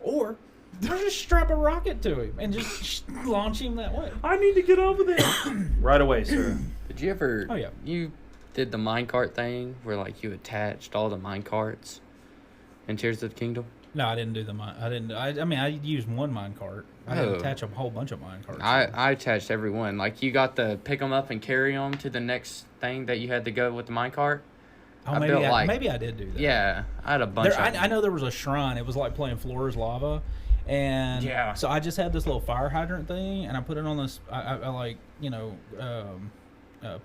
or just strap a rocket to him and just launch him that way. I need to get over there. Right away, sir. Did you ever... Oh, yeah. You did the minecart thing where, like, you attached all the minecarts in Tears of the Kingdom? No, I didn't do the mine. I used one minecart. I didn't attach a whole bunch of minecarts. I attached every one. Like, you got to pick them up and carry them to the next thing that you had to go with the minecart. Oh, maybe I did do that. Yeah, I had a bunch of them. I know there was a shrine. It was like playing Floor's Lava. And so I just had this little fire hydrant thing, and I put it on this. I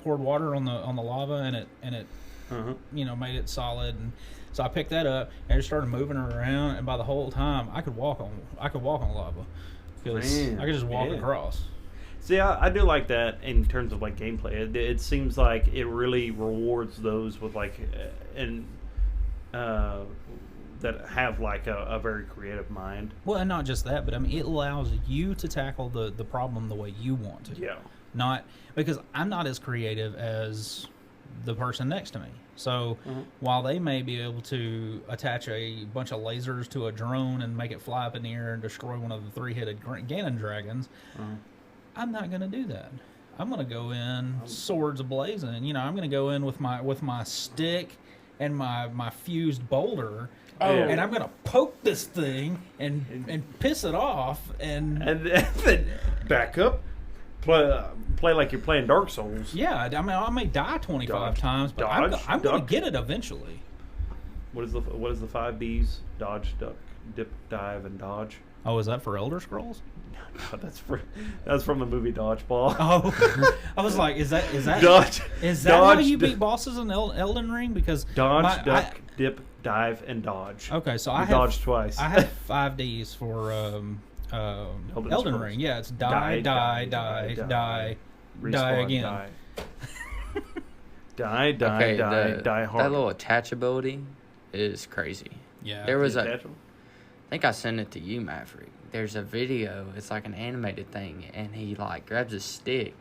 poured water on the lava, and it made it solid. And so I picked that up and just started moving it around. And by the whole time, I could walk on lava because I could just walk across. See, I do like that in terms of like gameplay. It seems like it really rewards those with like the that have like a very creative mind. Well, and not just that, but I mean, it allows you to tackle the problem the way you want to. Yeah. Not because I'm not as creative as the person next to me. So while they may be able to attach a bunch of lasers to a drone and make it fly up in the air and destroy one of the 3-headed Ganon dragons, I'm not going to do that. I'm going to go in swords ablazing. You know, I'm going to go in with my stick and my fused boulder. And I'm going to poke this thing and piss it off and then back up. Play like you're playing Dark Souls. Yeah, I mean, I may die 25 times, but I'm going to get it eventually. What is the 5 Ds? Dodge, duck, dip, dive, and dodge. Oh, is that for Elder Scrolls? No, that's from the movie Dodgeball. Oh, I was like, is that dodge? Is that how you beat bosses in Elden Ring? Because dodge, duck, dip, dive, and dodge. Okay, so I dodge twice. I have 5 Ds for Elden Ring. Yeah, it's die again. Die hard. That little attachability is crazy. Yeah. There was I think I sent it to you, Mav3rick. There's a video. It's like an animated thing, and he like grabs a stick.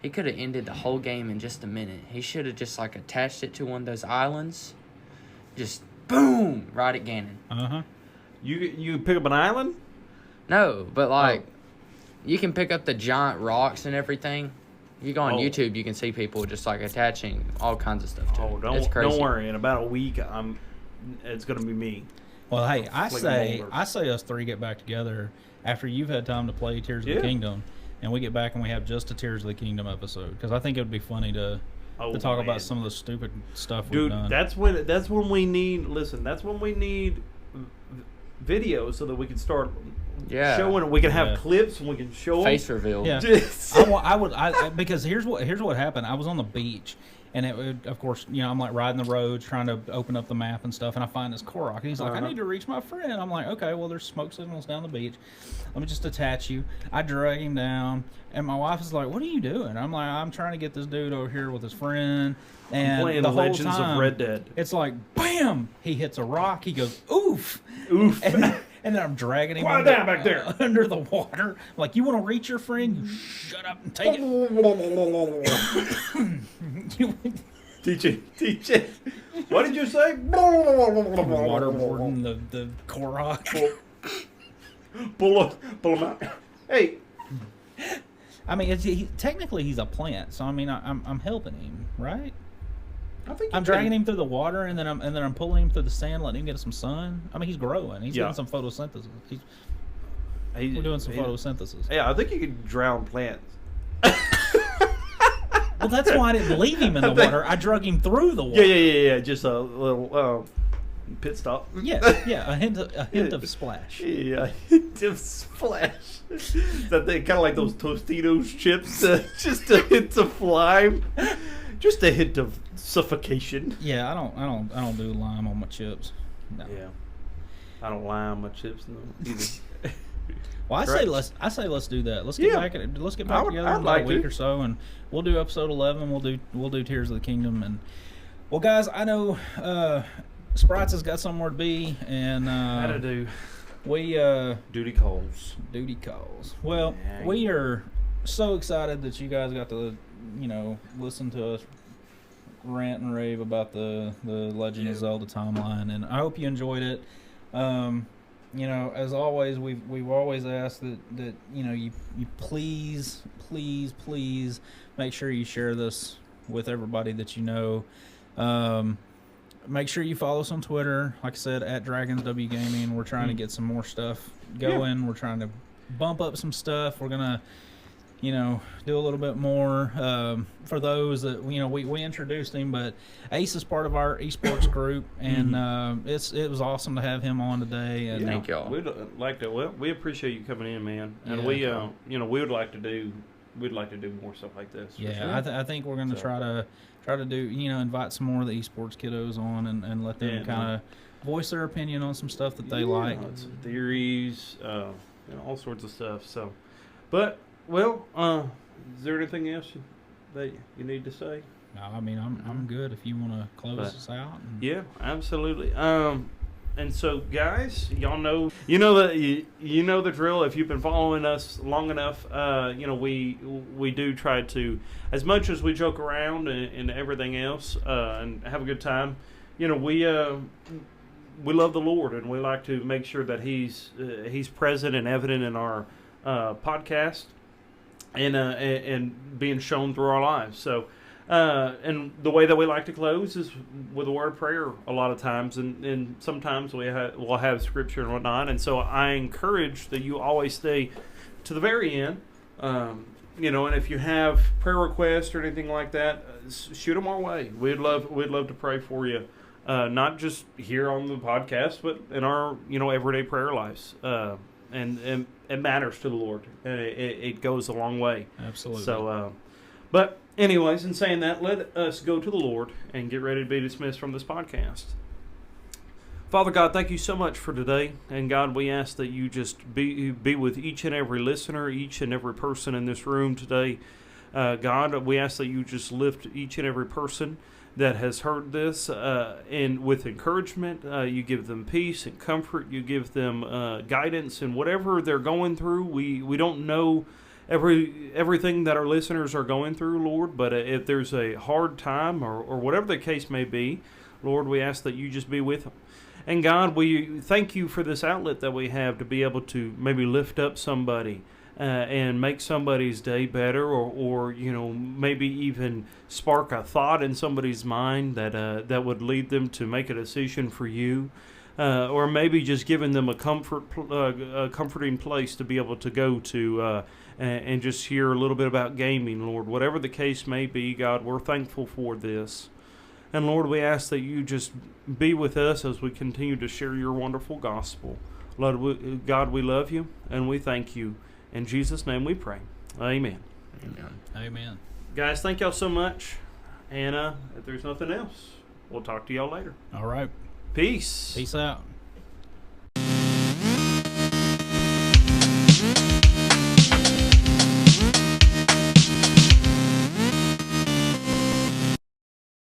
He could have ended the whole game in just a minute. He should have just like attached it to one of those islands. Just boom, right at Ganon. You pick up an island? No, but like you can pick up the giant rocks and everything. If you go on YouTube, you can see people just like attaching all kinds of stuff to it. It's crazy. Don't worry. In about a week, it's gonna be me. Well, hey, I say us three get back together after you've had time to play Tears of the Kingdom, and we get back and we have just a Tears of the Kingdom episode, because I think it would be funny to talk about some of the stupid stuff we've done. That's when we need. Listen, that's when we need videos so that we can start showing. We can have clips and we can show face reveal. Yeah, because here's what happened. I was on the beach. And it would, of course, you know, I'm like riding the roads, trying to open up the map and stuff, and I find this Korok, and he's like, I need to reach my friend. I'm like, okay, well, there's smoke signals down the beach. Let me just attach you. I drag him down, and my wife is like, what are you doing? I'm like, I'm trying to get this dude over here with his friend. And I'm playing the whole Legends time, of Red Dead. It's like, bam! He hits a rock. He goes, oof! Oof! And then I'm dragging him down back there under the water. I'm like, you want to reach your friend? You shut up and take it. TJ, what did you say? Waterboarding the Korok. Pull him out. Hey. I mean, technically he's a plant, so I mean, I'm helping him, right? I think I'm dragging him through the water, and then I'm pulling him through the sand, letting him get some sun. I mean, he's growing. He's getting some photosynthesis. We're doing some photosynthesis. Yeah, I think you could drown plants. Well, that's why I didn't leave him in the water. I drug him through the water. Yeah. Just a little pit stop. Yeah. A hint of splash. Yeah, a hint of splash. That they kind of like those Tostitos chips, just a hint of lime, just a hint of suffocation. Yeah, I don't do lime on my chips. No. Yeah, I don't lime my chips either. Well, I say let's do that. Let's get back together in about a week or so, and we'll do episode 11. We'll do Tears of the Kingdom, and well, guys, I know Sprites has got somewhere to be, and how to do. We duty calls. Well, we are so excited that you guys got to listen to us rant and rave about the Legend of Zelda Timeline, and I hope you enjoyed it. As always, we've always asked that you please make sure you share this with everybody that you know. Make sure you follow us on Twitter. Like I said, at DragonsW Gaming. We're trying to get some more stuff going. Yeah. We're trying to bump up some stuff. We're gonna, do a little bit more. For those that we introduced him, but Ace is part of our esports group, and it was awesome to have him on today. And thank y'all. We'd like to. Well, we appreciate you coming in, man. And we would like to do. We'd like to do more stuff like this. Yeah, sure. I think we're going to try to do, invite some more of the esports kiddos on and let them kind of voice their opinion on some stuff that they like. Some theories, all sorts of stuff. So, but, well, is there anything else that you need to say? No, I mean, I'm good if you want to close us out. Yeah, absolutely. And so, guys, y'all know, you know the drill. If you've been following us long enough, we do try to, as much as we joke around and everything else, and have a good time. We love the Lord, and we like to make sure that He's present and evident in our podcast, and being shown through our lives. So. And the way that we like to close is with a word of prayer a lot of times, and sometimes we'll have scripture and whatnot. And so I encourage that you always stay to the very end. And if you have prayer requests or anything like that, shoot them our way. We'd love to pray for you, not just here on the podcast, but in our everyday prayer lives. And it matters to the Lord. It goes a long way. Absolutely. So, but. Anyways, in saying that, let us go to the Lord and get ready to be dismissed from this podcast. Father God, thank you so much for today. And God, we ask that you just be with each and every listener, each and every person in this room today. God, we ask that you just lift each and every person that has heard this, and with encouragement, you give them peace and comfort. You give them guidance in whatever they're going through. We don't know everything that our listeners are going through, Lord, but if there's a hard time or whatever the case may be, Lord, we ask that you just be with them. And God, we thank you for this outlet that we have to be able to maybe lift up somebody and make somebody's day better, or maybe even spark a thought in somebody's mind that would lead them to make a decision for you. Or maybe just giving them a comforting place to be able to go to and just hear a little bit about gaming, Lord. Whatever the case may be, God, we're thankful for this. And Lord, we ask that you just be with us as we continue to share your wonderful gospel. Lord, God, we love you and we thank you. In Jesus' name we pray. Amen. Amen. Amen. Guys, thank y'all so much. And if there's nothing else, we'll talk to y'all later. All right. Peace. Peace out.